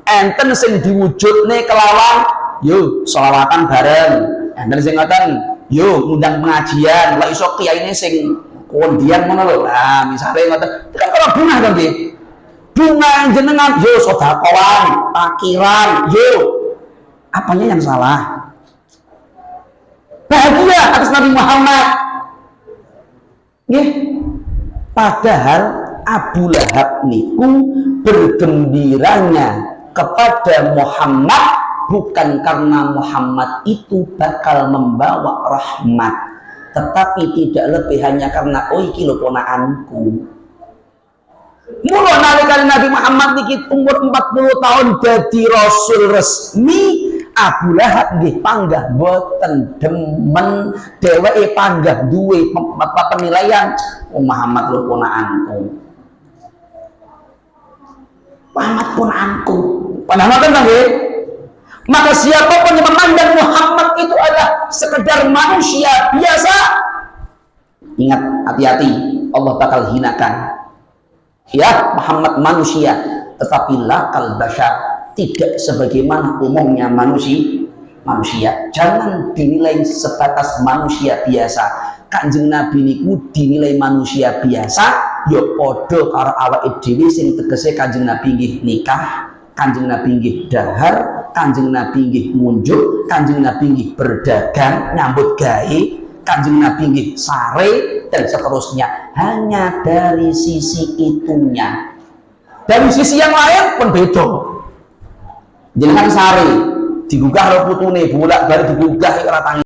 enten sing diwujudne kelawan yo selawatan bareng, enten sing ngoten yo ngundang pengajian, lek iso kiyaine sing kondian ngono lho. Lah misale ngoten kan kalau bunga kan nggih. Bunga jenengan yo sedekawan, takiran, yo apanya yang salah? Bahagia atas Nabi Muhammad. Nggih. Padahal Abu Lahab niku bergembiranya kepada Muhammad bukan karena Muhammad itu bakal membawa rahmat, tetapi tidak lebih hanya karena iki lho ponakanku. Mula nalika Nabi Muhammad niki umur 40 tahun dadi rasul resmi, Abu Lahab nggih panggah boten demen, dheweke panggah duwe penilaian Muhammad lho ponakanku. Muhammad ponakanku. Padahal kan nggih. Maka siapapun yang memandang Muhammad itu adalah sekedar manusia biasa, ingat hati-hati, Allah bakal hinakan. Ya, Muhammad manusia, tetapi lakal bashar, tidak sebagaimana umumnya manusia. Jangan dinilai sebatas manusia biasa. Kanjeng Nabi niku dinilai manusia biasa, ya padha karo awake dhewe sing tegese Kanjeng Nabi nggih nikah, Kanjeng Nabi nggih dahar, Kanjeng Nabi nggih munjuk, Kanjeng Nabi nggih berdagang, nyambut gawe, Kanjeng Nabi nggih sare dan seterusnya. Hanya dari sisi itunya. Dari sisi yang lain pun beda. Jenengan sare digugah karo putune, bolak-balik digugah karo tangi.